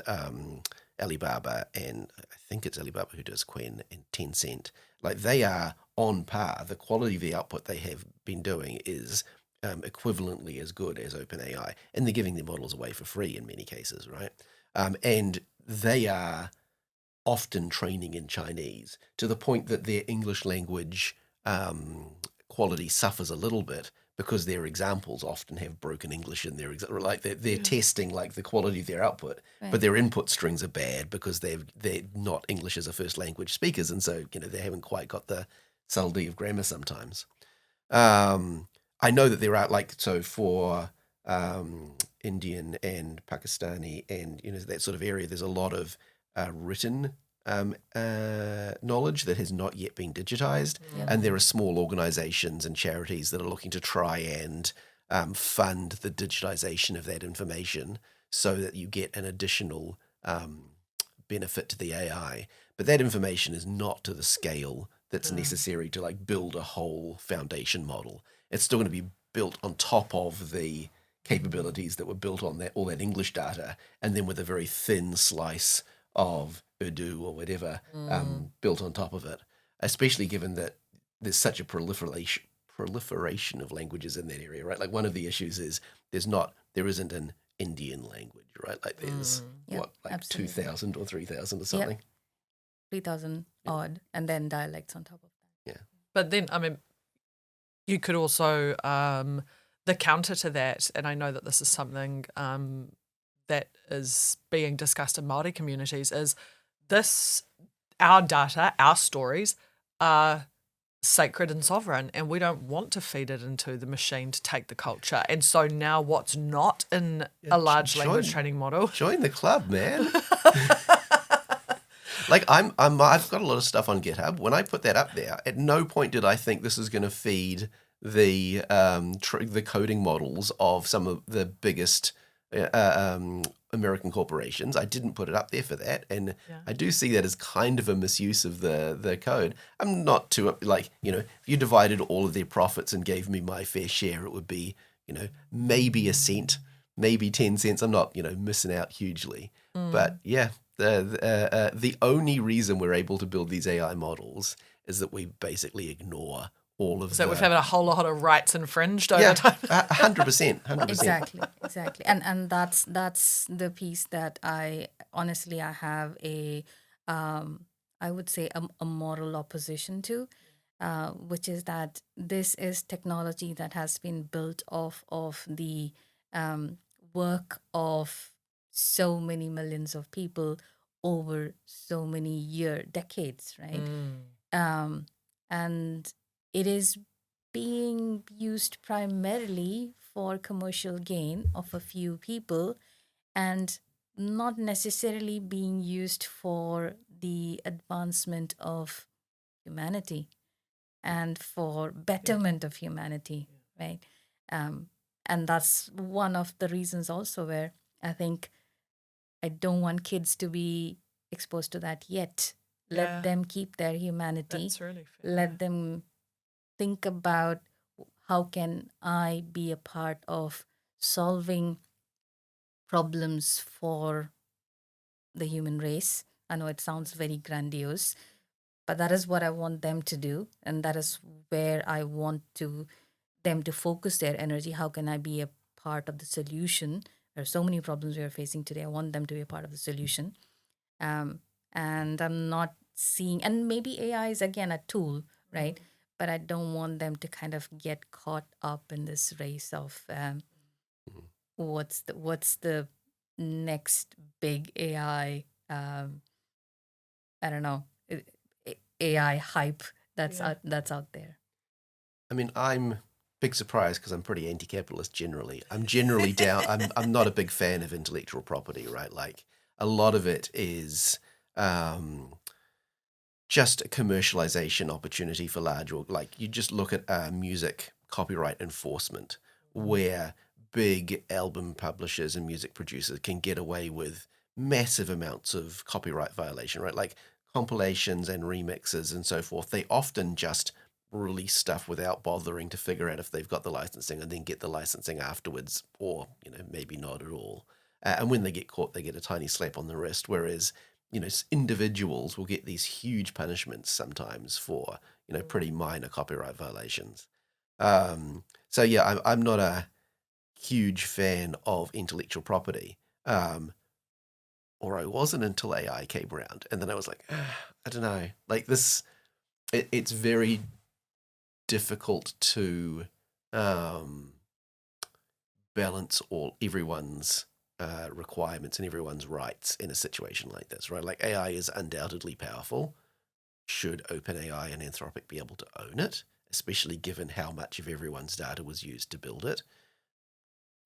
[SPEAKER 4] Alibaba, and I think it's Alibaba who does Qwen, and Tencent, they are on par. The quality of the output they have been doing is equivalently as good as OpenAI, and they're giving their models away for free in many cases, right? And they are often training in Chinese to the point that their English language quality suffers a little bit because their examples often have broken English in their they're testing the quality of their output, but their input strings are bad because they're not English as a first language speakers, and so they haven't quite got the subtlety of grammar sometimes. I know that there are for Indian and Pakistani and that sort of area, there's a lot of written knowledge that has not yet been digitized, and there are small organizations and charities that are looking to try and fund the digitization of that information so that you get an additional benefit to the AI. But that information is not to the scale that's necessary to build a whole foundation model. It's still going to be built on top of the capabilities that were built on all that English data, and then with a very thin slice of Urdu or whatever built on top of it, especially given that there's such a proliferation of languages in that area, right? One of the issues is there isn't an Indian language, right? There's 2,000 or 3,000 or something.
[SPEAKER 2] 3,000 odd, and then dialects on top of that.
[SPEAKER 4] Yeah.
[SPEAKER 1] But then, you could also, the counter to that, and I know that this is something that is being discussed in Māori communities, is this our data, our stories are sacred and sovereign, and we don't want to feed it into the machine to take the culture. And so now what's not in a large language training model.
[SPEAKER 4] Join the club, man. Like I've got a lot of stuff on GitHub. When I put that up there, at no point did I think this is going to feed the coding models of some of the biggest American corporations. I didn't put it up there for that, and I do see that as kind of a misuse of the code. I'm not too like, if you divided all of their profits and gave me my fair share, it would be, maybe a cent, maybe 10 cents. I'm not, missing out hugely, but yeah. The only reason we're able to build these AI models is that we basically ignore all of
[SPEAKER 1] so we've had a whole lot of rights infringed over time.
[SPEAKER 4] 100%.
[SPEAKER 2] Exactly. And that's the piece that I have I would say a moral opposition to, which is that this is technology that has been built off of the work of so many millions of people over so many decades, right? And it is being used primarily for commercial gain of a few people and not necessarily being used for the advancement of humanity and for betterment of humanity, right? And that's one of the reasons also where I think I don't want kids to be exposed to that yet. Let them keep their humanity.
[SPEAKER 1] That's really fair.
[SPEAKER 2] Let them think about how can I be a part of solving problems for the human race. I know it sounds very grandiose, but that is what I want them to do, and that is where I want them to focus their energy. How can I be a part of the solution? There are so many problems we are facing today. I want them to be a part of the solution. And I'm not seeing, and maybe AI is again a tool, right? But I don't want them to kind of get caught up in this race of what's the next big AI, I don't know, AI hype that's out there.
[SPEAKER 4] I mean, I'm big surprise because I'm pretty anti-capitalist generally. I'm generally down. I'm not a big fan of intellectual property, right? Like a lot of it is just a commercialization opportunity for large, like you just look at music copyright enforcement, where big album publishers and music producers can get away with massive amounts of copyright violation, right? Like compilations and remixes and so forth. They often just release stuff without bothering to figure out if they've got the licensing and then get the licensing afterwards, or maybe not at all. And when they get caught, they get a tiny slap on the wrist. Whereas individuals will get these huge punishments sometimes for pretty minor copyright violations. So yeah, I'm not a huge fan of intellectual property, or I wasn't until AI came around, and then I was like, I don't know, like this. It's very difficult to balance everyone's requirements and everyone's rights in a situation like this, right? Like AI is undoubtedly powerful. Should OpenAI and Anthropic be able to own it, especially given how much of everyone's data was used to build it?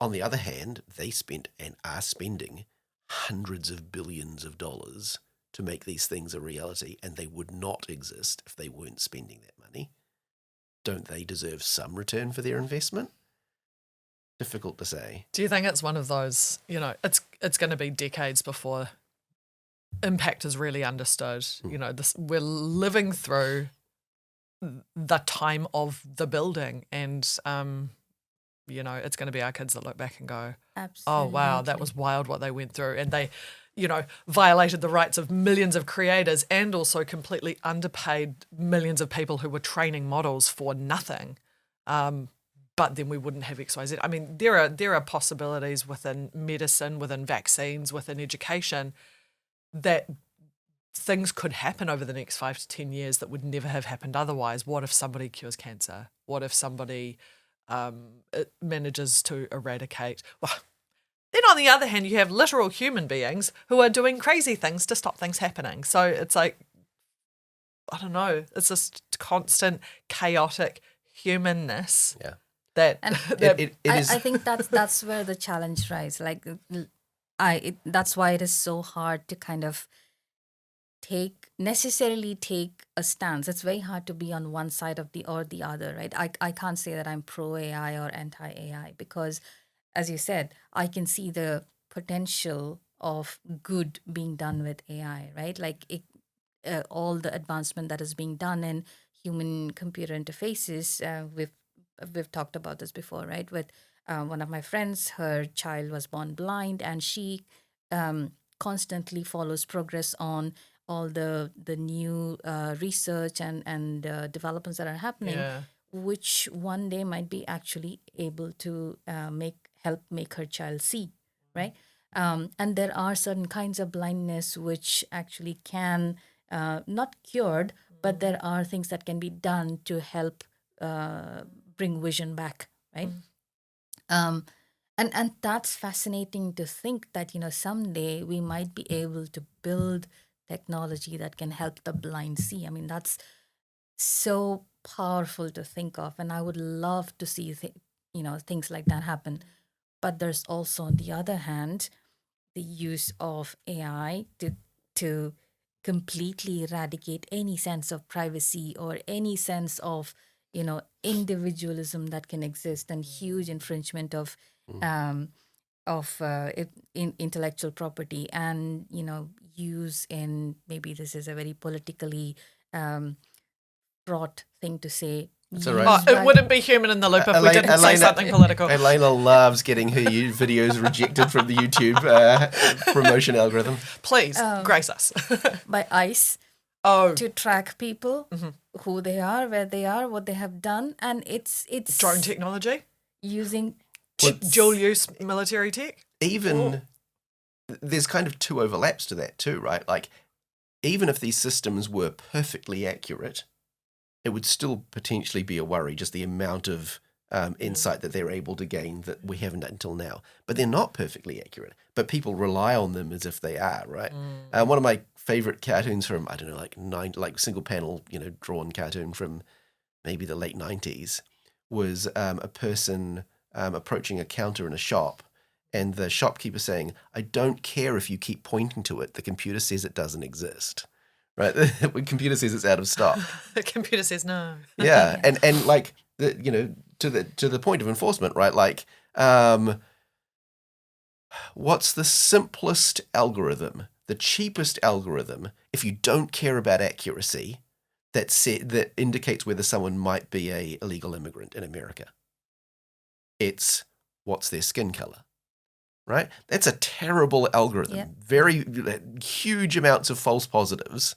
[SPEAKER 4] On the other hand, they spent and are spending hundreds of billions of dollars to make these things a reality, and they would not exist if they weren't spending that money. Don't they deserve some return for their investment? Difficult to say.
[SPEAKER 1] Do you think it's one of those, it's going to be decades before impact is really understood? We're living through the time of the building, and it's going to be our kids that look back and go,
[SPEAKER 2] absolutely.
[SPEAKER 1] Oh, wow, that was wild what they went through. And they, violated the rights of millions of creators and also completely underpaid millions of people who were training models for nothing. But then we wouldn't have XYZ. I mean, there are possibilities within medicine, within vaccines, within education, that things could happen over the next 5 to 10 years that would never have happened otherwise. What if somebody cures cancer? What if somebody it manages to eradicate? Well, then on the other hand, you have literal human beings who are doing crazy things to stop things happening. So it's like, I don't know, it's this constant chaotic humanness
[SPEAKER 4] Yeah.
[SPEAKER 1] that,
[SPEAKER 2] And
[SPEAKER 1] that
[SPEAKER 4] It is.
[SPEAKER 2] I think that's where the challenge lies. Like, that's why it is so hard to kind of necessarily take a stance. It's very hard to be on one side of the other, right? I can't say that I'm pro AI or anti AI because, as you said, I can see the potential of good being done with AI, right? Like all the advancement that is being done in human computer interfaces. We've talked about this before, right? With one of my friends, her child was born blind, and she constantly follows progress on all the new research and developments that are happening,
[SPEAKER 1] Yeah.
[SPEAKER 2] which one day might be actually able to help make her child see, right? And there are certain kinds of blindness which actually can not cured, but there are things that can be done to help bring vision back, right? And that's fascinating to think that someday we might be able to build technology that can help the blind see. I mean, that's so powerful to think of, and I would love to see things like that happen. But there's also, on the other hand, the use of AI to completely eradicate any sense of privacy or any sense of individualism that can exist, and huge infringement of intellectual property, and use in, maybe this is a very politically fraught thing to say.
[SPEAKER 4] It's all right.
[SPEAKER 1] Oh, it wouldn't be human in the loop if we didn't say something political.
[SPEAKER 4] Elena loves getting her videos rejected from the YouTube promotion algorithm.
[SPEAKER 1] Please, grace us.
[SPEAKER 2] by ICE
[SPEAKER 1] Oh,
[SPEAKER 2] to track people, who they are, where they are, what they have done, and it's
[SPEAKER 1] drone technology,
[SPEAKER 2] using
[SPEAKER 1] dual-use military tech.
[SPEAKER 4] Even there's kind of two overlaps to that too, right? Like, even if these systems were perfectly accurate, it would still potentially be a worry, just the amount of insight that they're able to gain that we haven't until now. But they're not perfectly accurate, but people rely on them as if they are, right? One of my favorite cartoons from, I don't know, like single panel, drawn cartoon from maybe the late 90s was a person approaching a counter in a shop, and the shopkeeper saying, "I don't care if you keep pointing to it. The computer says it doesn't exist." Right? The computer says it's out of stock.
[SPEAKER 1] The computer says no.
[SPEAKER 4] Yeah, and like to the point of enforcement, right? Like, what's the simplest algorithm, the cheapest algorithm, if you don't care about accuracy, that indicates whether someone might be a illegal immigrant in America? It's what's their skin color, right? That's a terrible algorithm.
[SPEAKER 2] Yeah.
[SPEAKER 4] Very huge amounts of false positives,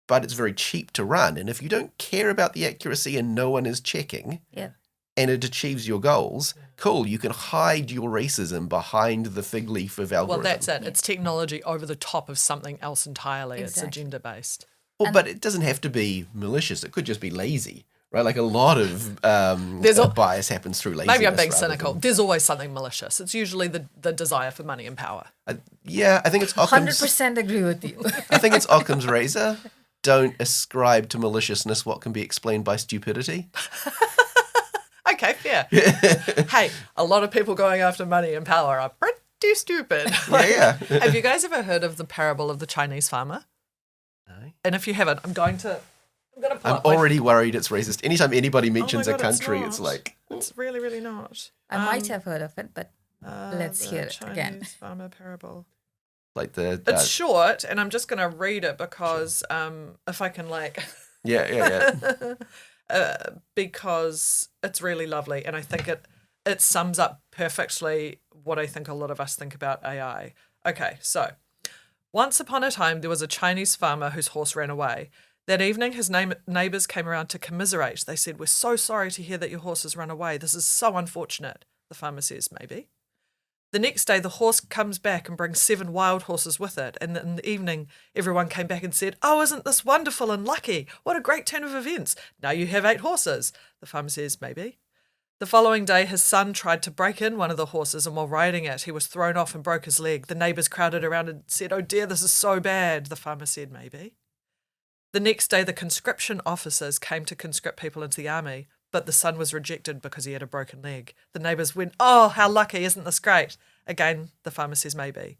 [SPEAKER 4] but it's very cheap to run. And if you don't care about the accuracy and no one is checking, and it achieves your goals, cool, you can hide your racism behind the fig leaf of algorithm.
[SPEAKER 1] Well, that's it. It's technology over the top of something else entirely.
[SPEAKER 2] Exactly.
[SPEAKER 1] It's agenda-based.
[SPEAKER 4] Well, but it doesn't have to be malicious. It could just be lazy, right? Like, a lot of bias happens through laziness.
[SPEAKER 1] Maybe I'm being
[SPEAKER 4] rather
[SPEAKER 1] cynical.
[SPEAKER 4] than-
[SPEAKER 1] There's always something malicious. It's usually the desire for money and power.
[SPEAKER 4] Yeah, I think it's Occam's.
[SPEAKER 2] 100% agree with you.
[SPEAKER 4] I think it's Occam's razor. Don't ascribe to maliciousness what can be explained by stupidity.
[SPEAKER 1] Okay, fair. Hey, a lot of people going after money and power are pretty stupid.
[SPEAKER 4] Yeah.
[SPEAKER 1] Have you guys ever heard of the parable of the Chinese farmer?
[SPEAKER 4] No.
[SPEAKER 1] And if you haven't, I'm going to pull
[SPEAKER 4] I'm
[SPEAKER 1] up my-
[SPEAKER 4] already worried it's racist. Anytime anybody
[SPEAKER 1] Oh my
[SPEAKER 4] mentions
[SPEAKER 1] God,
[SPEAKER 4] a country, it's
[SPEAKER 1] not.
[SPEAKER 4] like,
[SPEAKER 1] It's really, really not.
[SPEAKER 2] I might have heard of it, but let's
[SPEAKER 1] The
[SPEAKER 2] hear it again.
[SPEAKER 1] Chinese farmer parable.
[SPEAKER 4] like the
[SPEAKER 1] It's short, and I'm just going to read it because if I can,
[SPEAKER 4] yeah.
[SPEAKER 1] because it's really lovely, and I think it sums up perfectly what I think a lot of us think about AI. Okay, so once upon a time, there was a Chinese farmer whose horse ran away. That evening, his neighbours came around to commiserate. They said, "We're so sorry to hear that your horse has run away. This is so unfortunate." The farmer says, "Maybe." The next day, the horse comes back and brings 7 wild horses with it. And in the evening, everyone came back and said, "Oh, isn't this wonderful and lucky? What a great turn of events. Now you have 8 horses." The farmer says, "Maybe." The following day, his son tried to break in one of the horses, and while riding it, he was thrown off and broke his leg. The neighbours crowded around and said, "Oh dear, this is so bad." The farmer said, "Maybe." The next day, the conscription officers came to conscript people into the army, but the son was rejected because he had a broken leg. The neighbours went, "Oh, how lucky, isn't this great?" Again, the farmer says maybe.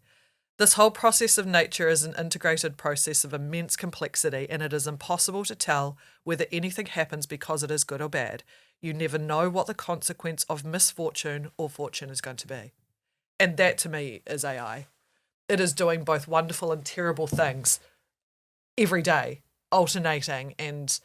[SPEAKER 1] This whole process of nature is an integrated process of immense complexity, and it is impossible to tell whether anything happens because it is good or bad. You never know what the consequence of misfortune or fortune is going to be. And that, to me, is AI. It is doing both wonderful and terrible things every day, alternating, and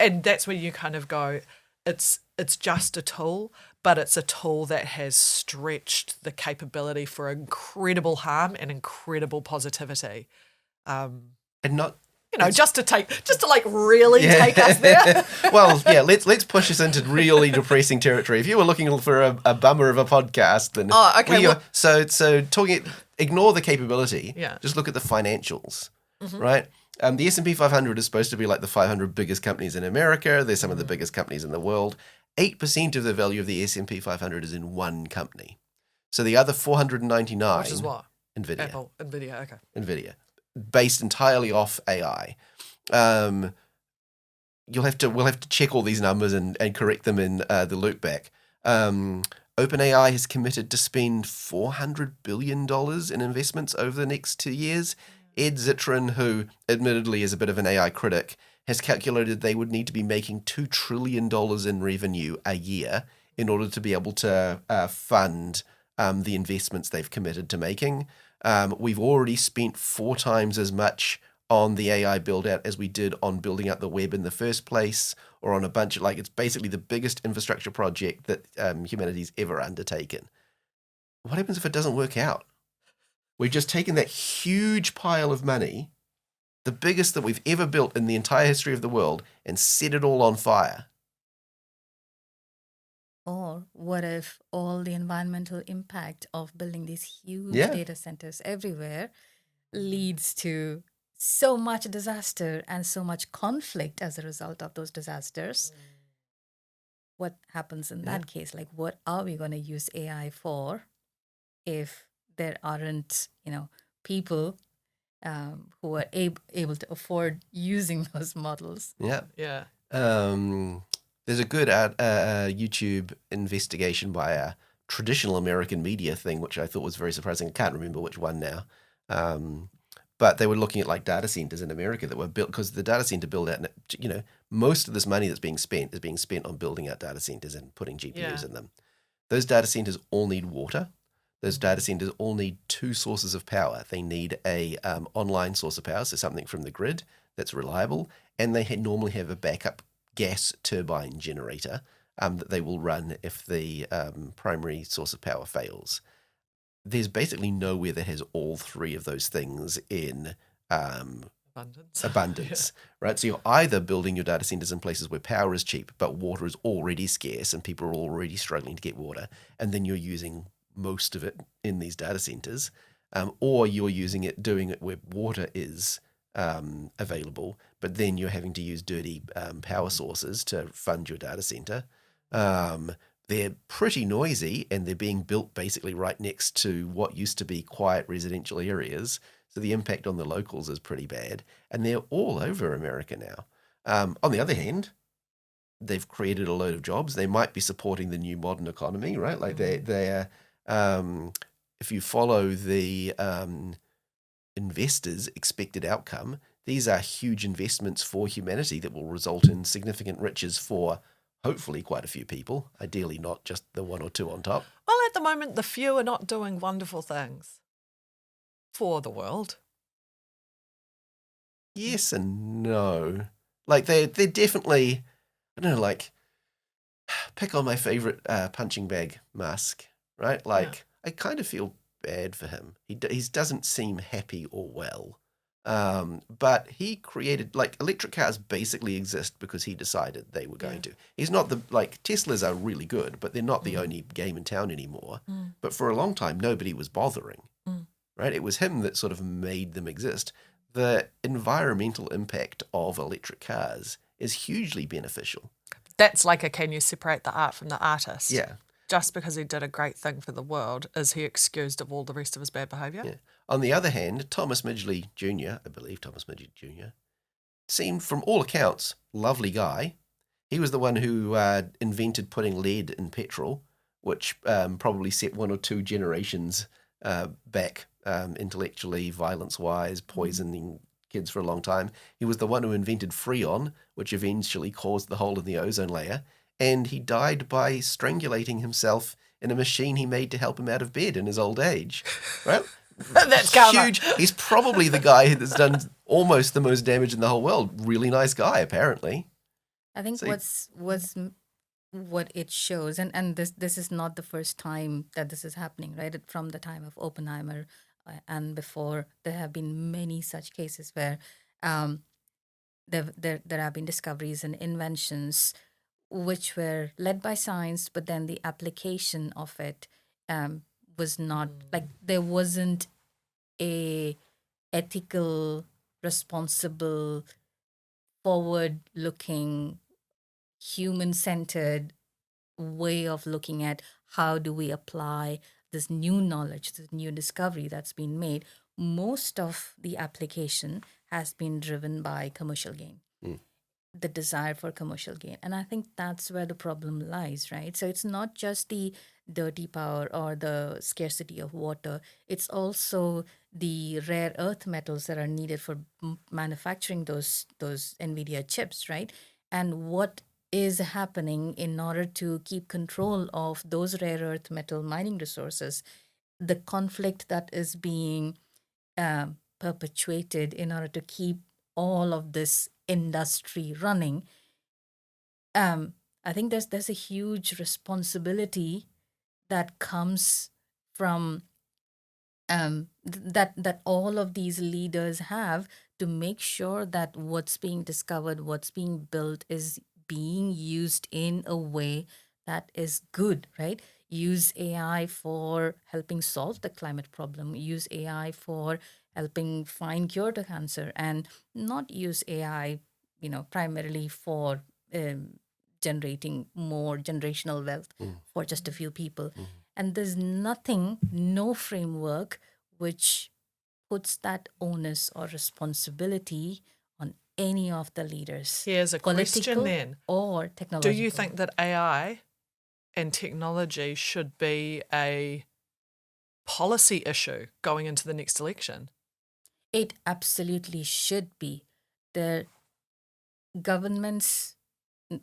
[SPEAKER 1] that's where you kind of go, it's just a tool, but it's a tool that has stretched the capability for incredible harm and incredible positivity.
[SPEAKER 4] And not
[SPEAKER 1] just to like really take us there.
[SPEAKER 4] Well, yeah, let's push us into really depressing territory. If you were looking for a bummer of a podcast, then ignore the capability.
[SPEAKER 1] Yeah.
[SPEAKER 4] Just look at the financials, right? The S&P 500 is supposed to be like the 500 biggest companies in America. They're some of the biggest companies in the world. 8% of the value of the S&P 500 is in one company. So the other 499,
[SPEAKER 1] which is what?
[SPEAKER 4] Nvidia.
[SPEAKER 1] Apple, Nvidia, okay.
[SPEAKER 4] Nvidia, based entirely off AI. We'll have to check all these numbers and correct them in the loop back. OpenAI has committed to spend $400 billion in investments over the next 2 years. Ed Zitron, who admittedly is a bit of an AI critic, has calculated they would need to be making $2 trillion in revenue a year in order to be able to fund the investments they've committed to making. We've already spent 4 times as much on the AI build-out as we did on building out the web in the first place, or on a bunch of, it's basically the biggest infrastructure project that humanity's ever undertaken. What happens if it doesn't work out? We've just taken that huge pile of money, the biggest that we've ever built in the entire history of the world, and set it all on fire.
[SPEAKER 2] Or what if all the environmental impact of building these huge data centers everywhere leads to so much disaster and so much conflict as a result of those disasters? What happens in that case? Like, what are we going to use AI for if there aren't, people who are able to afford using those models?
[SPEAKER 4] Yeah.
[SPEAKER 1] Yeah.
[SPEAKER 4] There's a good YouTube investigation by a traditional American media thing, which I thought was very surprising. I can't remember which one now. But they were looking at data centers in America that were built, because the data center build out, most of this money that's being spent is being spent on building out data centers and putting GPUs in them. Those data centers all need water. Those data centers all need 2 sources of power. They need a online source of power, so something from the grid that's reliable, and they normally have a backup gas turbine generator that they will run if the primary source of power fails. There's basically nowhere that has all 3 of those things in abundance, right? So you're either building your data centers in places where power is cheap, but water is already scarce and people are already struggling to get water, and then you're using most of it in these data centers, or you're doing it where water is available, but then you're having to use dirty power sources to fund your data center. They're pretty noisy, and they're being built basically right next to what used to be quiet residential areas. So the impact on the locals is pretty bad, and they're all over America now. On the other hand, they've created a load of jobs. They might be supporting the new modern economy, right? Like they're if you follow the investors' expected outcome, these are huge investments for humanity that will result in significant riches for hopefully quite a few people, ideally not just the 1 or 2 on top.
[SPEAKER 1] Well, at the moment, the few are not doing wonderful things for the world.
[SPEAKER 4] Yes and no. They're definitely, I don't know, pick on my favorite punching bag, Musk, right? I kind of feel bad for him. He doesn't seem happy or well. But he created, electric cars basically exist because he decided they were going to. He's not Teslas are really good, but they're not the only game in town anymore. But for a long time, nobody was bothering, right? It was him that sort of made them exist. The environmental impact of electric cars is hugely beneficial.
[SPEAKER 1] That's can you separate the art from the artist?
[SPEAKER 4] Yeah.
[SPEAKER 1] just because he did a great thing for the world, is he excused of all the rest of his bad behaviour?
[SPEAKER 4] Yeah. On the other hand, Thomas Midgley Jr., I believe Thomas Midgley Jr., seemed, from all accounts, lovely guy. He was the one who invented putting lead in petrol, which probably set one or two generations back intellectually, violence-wise, poisoning kids for a long time. He was the one who invented Freon, which eventually caused the hole in the ozone layer, and he died by strangulating himself in a machine he made to help him out of bed in his old age. Right?
[SPEAKER 1] That's karma.
[SPEAKER 4] Huge. He's probably the guy that's done almost the most damage in the whole world. Really nice guy, apparently.
[SPEAKER 2] I think what it shows, and this is not the first time that this is happening, right? From the time of Oppenheimer and before, there have been many such cases where there have been discoveries and inventions which were led by science, but then the application of it was not, like, there wasn't a ethical, responsible, forward-looking, human-centered way of looking at how do we apply this new knowledge, this new discovery that's been made. Most of the application has been driven by commercial gain, the desire for commercial gain. And I think that's where the problem lies, right? So it's not just the dirty power or the scarcity of water. It's also the rare earth metals that are needed for manufacturing those NVIDIA chips, right? And what is happening in order to keep control of those rare earth metal mining resources, the conflict that is being perpetuated in order to keep all of this industry running. I think there's a huge responsibility that comes from that all of these leaders have to make sure that what's being discovered, what's being built is being used in a way that is good, right? Use AI for helping solve the climate problem, use AI for helping find cure to cancer, and not use AI, primarily for generating more generational wealth for just a few people. And there's no framework which puts that onus or responsibility on any of the leaders.
[SPEAKER 1] Here's a question
[SPEAKER 2] political
[SPEAKER 1] then.
[SPEAKER 2] or technological.
[SPEAKER 1] Do you think that AI and technology should be a policy issue going into the next election?
[SPEAKER 2] It absolutely should be. The governments,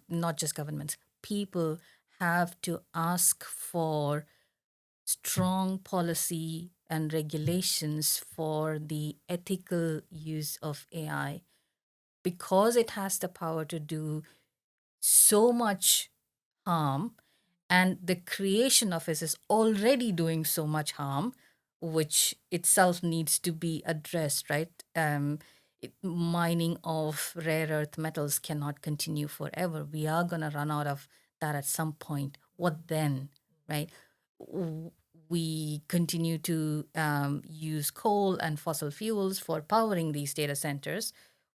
[SPEAKER 2] not just governments, people have to ask for strong policy and regulations for the ethical use of AI, because it has the power to do so much harm, and the creation of it is already doing so much harm, which itself needs to be addressed, right? Mining of rare earth metals cannot continue forever. We are going to run out of that at some point. What then, right? We continue to use coal and fossil fuels for powering these data centers.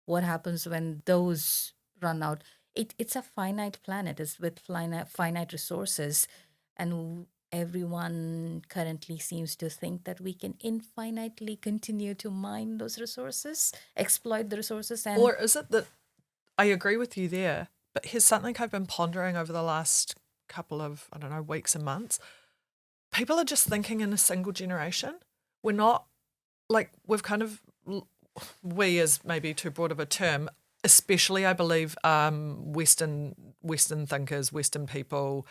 [SPEAKER 2] What happens when those run out? It's a finite planet. It's with finite resources. And everyone currently seems to think that we can infinitely continue to mine those resources, exploit the resources.
[SPEAKER 1] Or is it that, I agree with you there, but here's something I've been pondering over the last couple of, weeks and months. People are just thinking in a single generation. We're not, we've kind of, we is maybe too broad of a term, especially I believe Western thinkers, Western people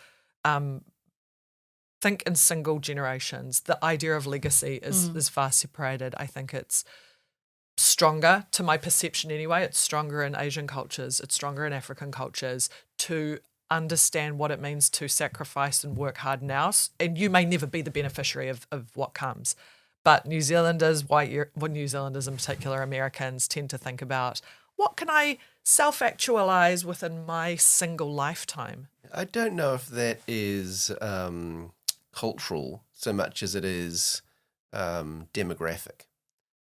[SPEAKER 1] think in single generations. The idea of legacy is far separated. I think it's stronger, to my perception anyway. It's stronger in Asian cultures. It's stronger in African cultures to understand what it means to sacrifice and work hard now. And you may never be the beneficiary of what comes. But New Zealanders, New Zealanders in particular, Americans tend to think about, what can I self-actualize within my single lifetime?
[SPEAKER 4] I don't know if that is cultural so much as it is demographic,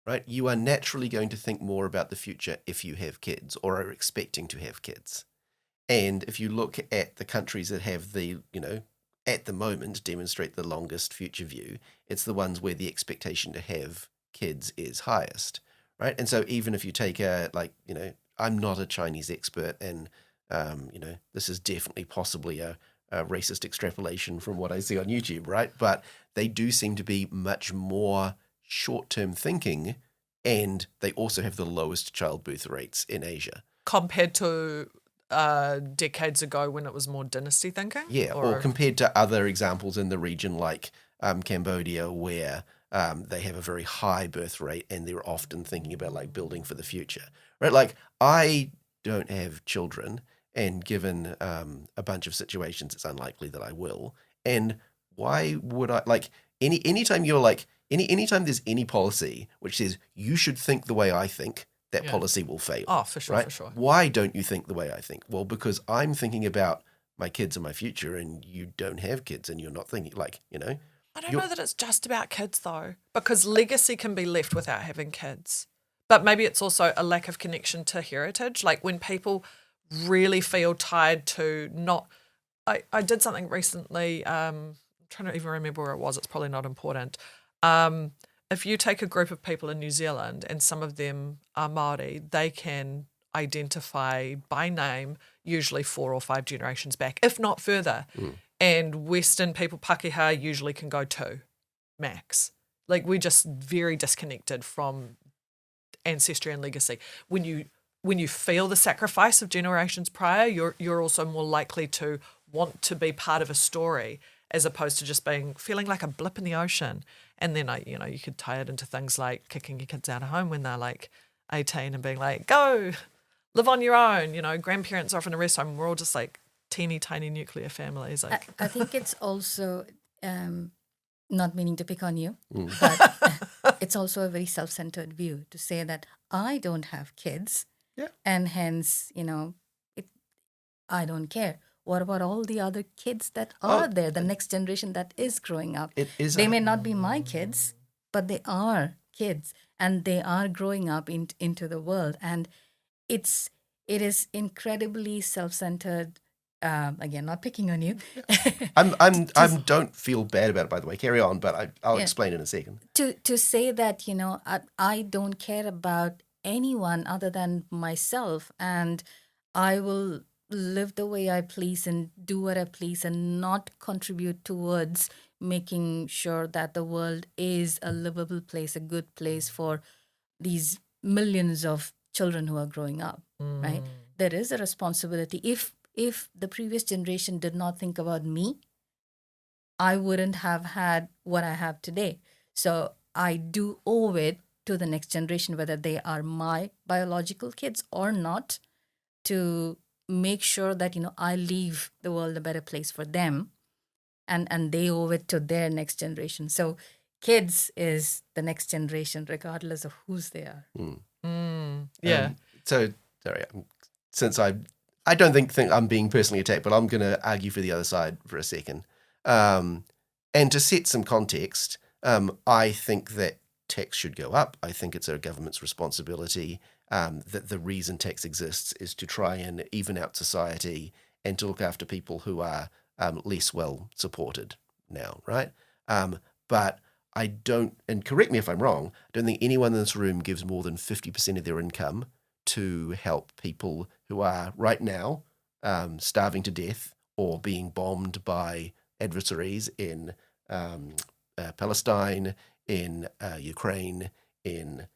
[SPEAKER 4] right? You are naturally going to think more about the future if you have kids or are expecting to have kids. And if you look at the countries that have the, at the moment, demonstrate the longest future view. It's the ones where the expectation to have kids is highest, right? And so even if you take I'm not a Chinese expert, and this is definitely possibly a racist extrapolation from what I see on YouTube, right? But they do seem to be much more short-term thinking, and they also have the lowest childbirth rates in Asia.
[SPEAKER 1] Compared to decades ago when it was more dynasty thinking?
[SPEAKER 4] Yeah, or compared to other examples in the region like Cambodia, where they have a very high birth rate and they're often thinking about like building for the future, right? Like I don't have children, and given a bunch of situations, it's unlikely that I will. And why would I anytime there's any policy which says you should think the way I think, that policy will fail.
[SPEAKER 1] Oh, for sure,
[SPEAKER 4] right?
[SPEAKER 1] for sure.
[SPEAKER 4] Why don't you think the way I think? Well, because I'm thinking about my kids and my future, and you don't have kids, and you're not thinking
[SPEAKER 1] I don't know that it's just about kids though, because legacy can be left without having kids. But maybe it's also a lack of connection to heritage. Like when people really feel tied to not... I did something recently, I'm trying to even remember where it was, it's probably not important. If you take a group of people in New Zealand and some of them are Māori, they can identify by name usually 4 or 5 generations back, if not further. And Western people, Pākehā, usually can go 2, max. Like we're just very disconnected from ancestry and legacy. When you feel the sacrifice of generations prior, you're also more likely to want to be part of a story, as opposed to just feeling like a blip in the ocean. And then you could tie it into things like kicking your kids out of home when they're like 18 and being like, go live on your own. Grandparents are off in a rest home. We're all just like teeny tiny nuclear families. Like
[SPEAKER 2] I think it's also not meaning to pick on you, but it's also a very self-centered view to say that I don't have kids, and hence I don't care. What about all the other kids that are there, the next generation that is growing up? They may not be my kids, but they are kids, and they are growing up into the world. And it is incredibly self-centered. Again, not picking on you.
[SPEAKER 4] I don't feel bad about it, by the way. Carry on, but I'll explain in a second.
[SPEAKER 2] To say that I don't care about anyone other than myself, and I will live the way I please and do what I please, and not contribute towards making sure that the world is a livable place, a good place for these millions of children who are growing up, right? There is a responsibility. If the previous generation did not think about me, I wouldn't have had what I have today. So I do owe it to the next generation, whether they are my biological kids or not, to make sure that I leave the world a better place for them, and they owe it to their next generation. So kids is the next generation regardless of whose they are.
[SPEAKER 4] So sorry, since I don't think I'm being personally attacked, but I'm going to argue for the other side for a second, and to set some context, I think that tax should go up. I think it's a government's responsibility. That the reason tax exists is to try and even out society and to look after people who are less well supported now, right? But I don't, and correct me if I'm wrong, I don't think anyone in this room gives more than 50% of their income to help people who are right now starving to death or being bombed by adversaries in Palestine, in Ukraine, in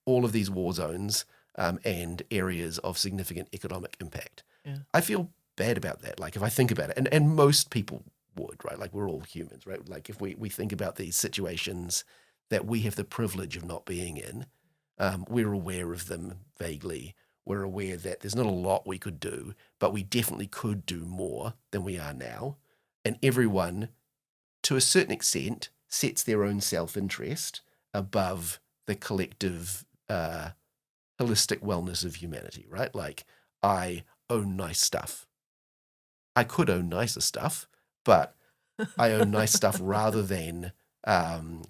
[SPEAKER 4] all of these war zones and areas of significant economic impact.
[SPEAKER 1] Yeah.
[SPEAKER 4] I feel bad about that. Like if I think about it, and most people would, right? Like we're all humans, right? Like if we think about these situations that we have the privilege of not being in, we're aware of them vaguely. We're aware that there's not a lot we could do, but we definitely could do more than we are now. And everyone, to a certain extent, sets their own self-interest above the collective holistic wellness of humanity, right? Like I own nice stuff. I could own nicer stuff, but I own nice stuff rather than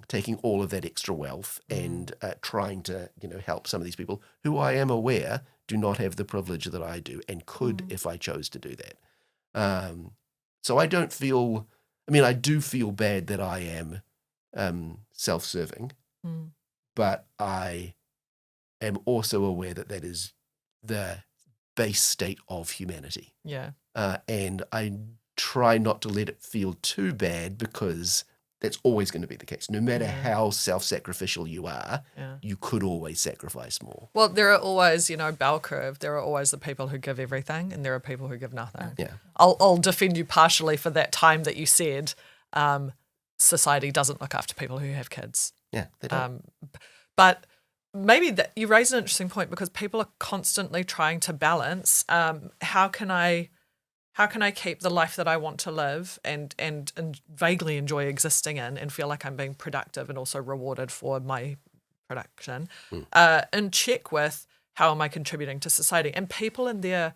[SPEAKER 4] taking all of that extra wealth and trying to, help some of these people who I am aware do not have the privilege that I do and could if I chose to do that. So I don't feel I mean, I do feel bad that I am self-serving, but I am also aware that that is the base state of humanity.
[SPEAKER 1] Yeah.
[SPEAKER 4] And I try not to let it feel too bad because that's always going to be the case. No matter how self-sacrificial you are, you could always sacrifice more.
[SPEAKER 1] Well, there are always, bell curve. There are always the people who give everything and there are people who give nothing.
[SPEAKER 4] Yeah.
[SPEAKER 1] I'll defend you partially for that time that you said society doesn't look after people who have kids.
[SPEAKER 4] Yeah, they don't.
[SPEAKER 1] But maybe that you raise an interesting point because people are constantly trying to balance how can I keep the life that I want to live and vaguely enjoy existing in and feel like I'm being productive and also rewarded for my production in check with how am I contributing to society. And people in their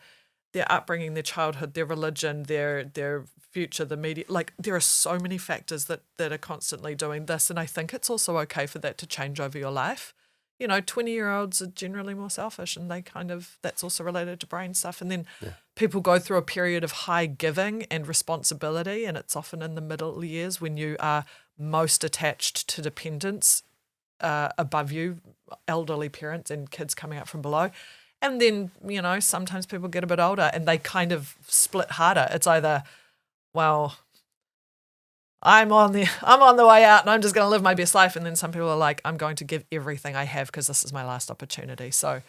[SPEAKER 1] upbringing, their childhood, their religion, their future, the media, like there are so many factors that are constantly doing this. And I think it's also okay for that to change over your life. 20-year-olds are generally more selfish and they that's also related to brain stuff. And then people go through a period of high giving and responsibility. And it's often in the middle years when you are most attached to dependents above you, elderly parents and kids coming up from below. And then, sometimes people get a bit older and they kind of split harder. It's either, well, I'm on the way out and I'm just going to live my best life. And then some people are like, I'm going to give everything I have because this is my last opportunity. So,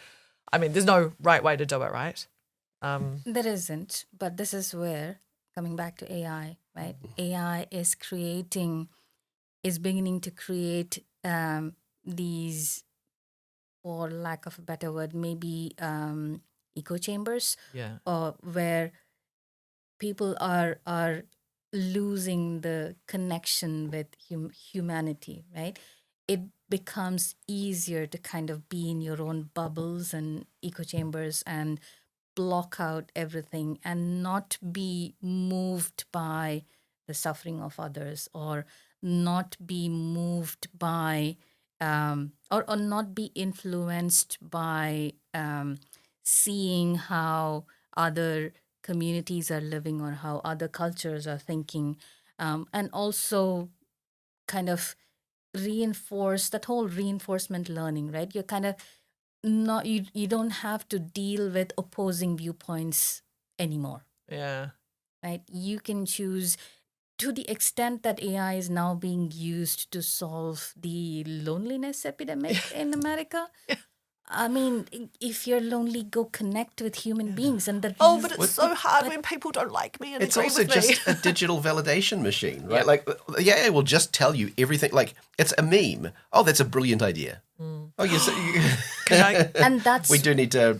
[SPEAKER 1] I mean, there's no right way to do it, right?
[SPEAKER 2] There isn't, but this is where, coming back to AI, right? AI is beginning to create these, for lack of a better word, maybe echo chambers, where people are losing the connection with humanity, right? It becomes easier to kind of be in your own bubbles and echo chambers and block out everything and not be moved by the suffering of others or not be moved by or not be influenced by seeing how other communities are living or how other cultures are thinking, and also kind of reinforce that whole reinforcement learning, right? You're kind of not, you don't have to deal with opposing viewpoints anymore.
[SPEAKER 1] Yeah.
[SPEAKER 2] Right? You can choose, to the extent that AI is now being used to solve the loneliness epidemic in America. I mean, if you're lonely, go connect with human beings. And
[SPEAKER 1] but it's so hard when people don't like me and
[SPEAKER 4] it's
[SPEAKER 1] agree
[SPEAKER 4] also
[SPEAKER 1] with me.
[SPEAKER 4] just a digital validation machine, right? Like, the AI will just tell you everything. Like, it's a meme. Oh, that's a brilliant idea. Oh, yes.
[SPEAKER 2] And that's...
[SPEAKER 4] We do need to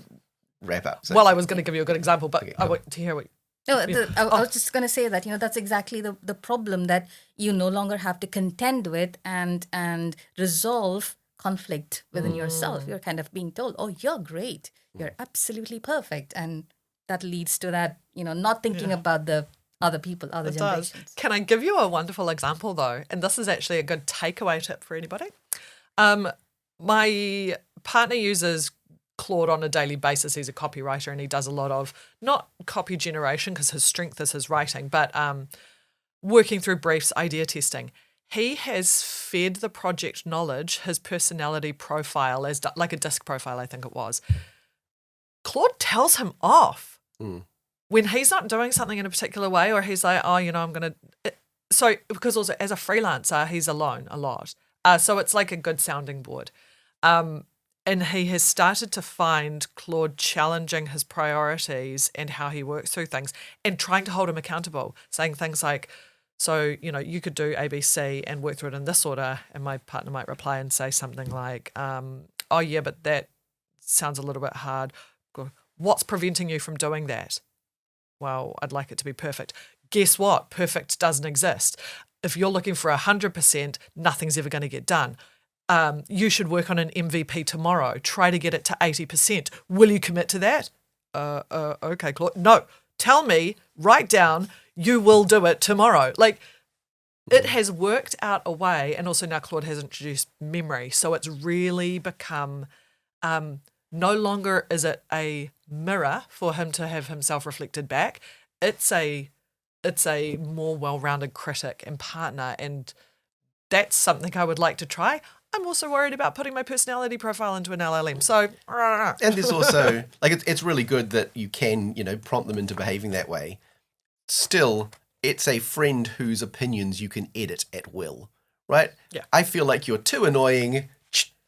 [SPEAKER 4] wrap up. So.
[SPEAKER 1] Well, I was going to give you a good example, but I want to hear what...
[SPEAKER 2] I was just going to say that, that's exactly the problem that you no longer have to contend with and resolve conflict within yourself. You're kind of being told, oh, you're great. You're absolutely perfect. And that leads to that, not thinking about the other people, other generations.
[SPEAKER 1] Does. Can I give you a wonderful example, though? And this is actually a good takeaway tip for anybody. My partner uses Claude on a daily basis. He's a copywriter and he does a lot of, not copy generation because his strength is his writing, but working through briefs, idea testing. He has fed the project knowledge, his personality profile, as like a disc profile, I think it was. Claude tells him off when he's not doing something in a particular way, or he's like, oh, I'm going to... So, because also as a freelancer, he's alone a lot. So it's like a good sounding board. And he has started to find Claude challenging his priorities and how he works through things and trying to hold him accountable, saying things like, so, you could do ABC and work through it in this order. And my partner might reply and say something like, oh, yeah, but that sounds a little bit hard. What's preventing you from doing that? Well, I'd like it to be perfect. Guess what? Perfect doesn't exist. If you're looking for 100%, nothing's ever going to get done. You should work on an MVP tomorrow. Try to get it to 80%. Will you commit to that? Okay, Claude. No, tell me, write down, you will do it tomorrow. Like, it has worked out a way, and also now Claude has introduced memory. So it's really become, no longer is it a mirror for him to have himself reflected back. It's a it's a more well-rounded critic and partner, and that's something I would like to try. I'm also worried about putting my personality profile into an LLM. So,
[SPEAKER 4] And there's also, like, it's really good that you can, prompt them into behaving that way. Still, it's a friend whose opinions you can edit at will, right?
[SPEAKER 1] Yeah.
[SPEAKER 4] I feel like you're too annoying.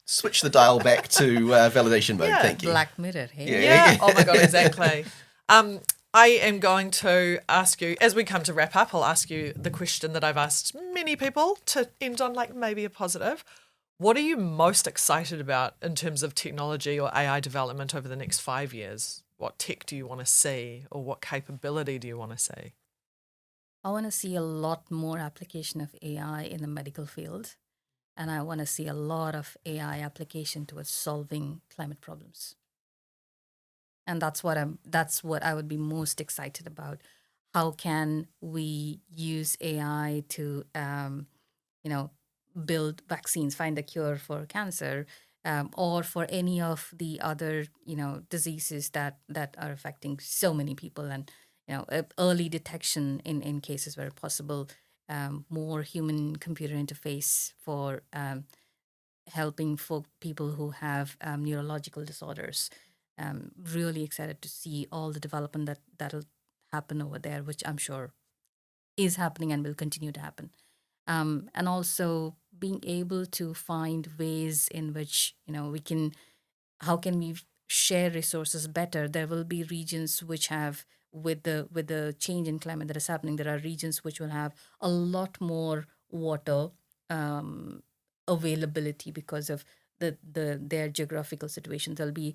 [SPEAKER 4] Switch the dial back to validation mode.
[SPEAKER 1] Yeah.
[SPEAKER 4] Thank you.
[SPEAKER 2] Black Mirror, hey?
[SPEAKER 1] yeah. Oh my God, exactly. I am going to ask you, as we come to wrap up, I'll ask you the question that I've asked many people to end on like maybe a positive. What are you most excited about in terms of technology or AI development over the next 5 years? What tech do you want to see, or what capability do you want to see?
[SPEAKER 2] I want to see a lot more application of AI in the medical field. And I want to see a lot of AI application towards solving climate problems. And that's what I would be most excited about. How can we use AI to build vaccines, find a cure for cancer, or for any of the other diseases that are affecting so many people, and early detection in cases where possible, more human computer interface for helping for people who have neurological disorders. Really excited to see all the development that'll happen over there, which I'm sure is happening and will continue to happen. And also being able to find ways in which how can we share resources better. There will be regions which have, with the change in climate that is happening, there are regions which will have a lot more water availability because of their geographical situations. There'll be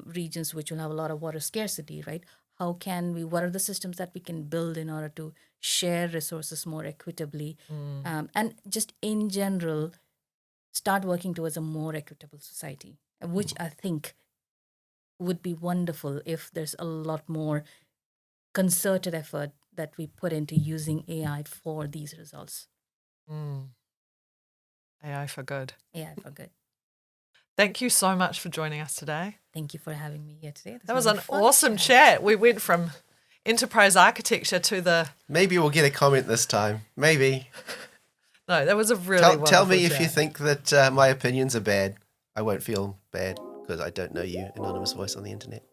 [SPEAKER 2] regions which will have a lot of water scarcity, right? What are the systems that we can build in order to share resources more equitably? And just in general, start working towards a more equitable society, which I think would be wonderful if there's a lot more concerted effort that we put into using AI for these results.
[SPEAKER 1] AI for good.
[SPEAKER 2] AI for good.
[SPEAKER 1] Thank you so much for joining us today.
[SPEAKER 2] Thank you for having me here today.
[SPEAKER 1] That was
[SPEAKER 2] a
[SPEAKER 1] an
[SPEAKER 2] fun
[SPEAKER 1] awesome chat. We went from enterprise architecture to the...
[SPEAKER 4] Maybe we'll get a comment this time. Maybe.
[SPEAKER 1] No, that was a really
[SPEAKER 4] Tell
[SPEAKER 1] wonderful
[SPEAKER 4] me if
[SPEAKER 1] chat.
[SPEAKER 4] you think that my opinions are bad. I won't feel bad because I don't know you, anonymous voice on the internet.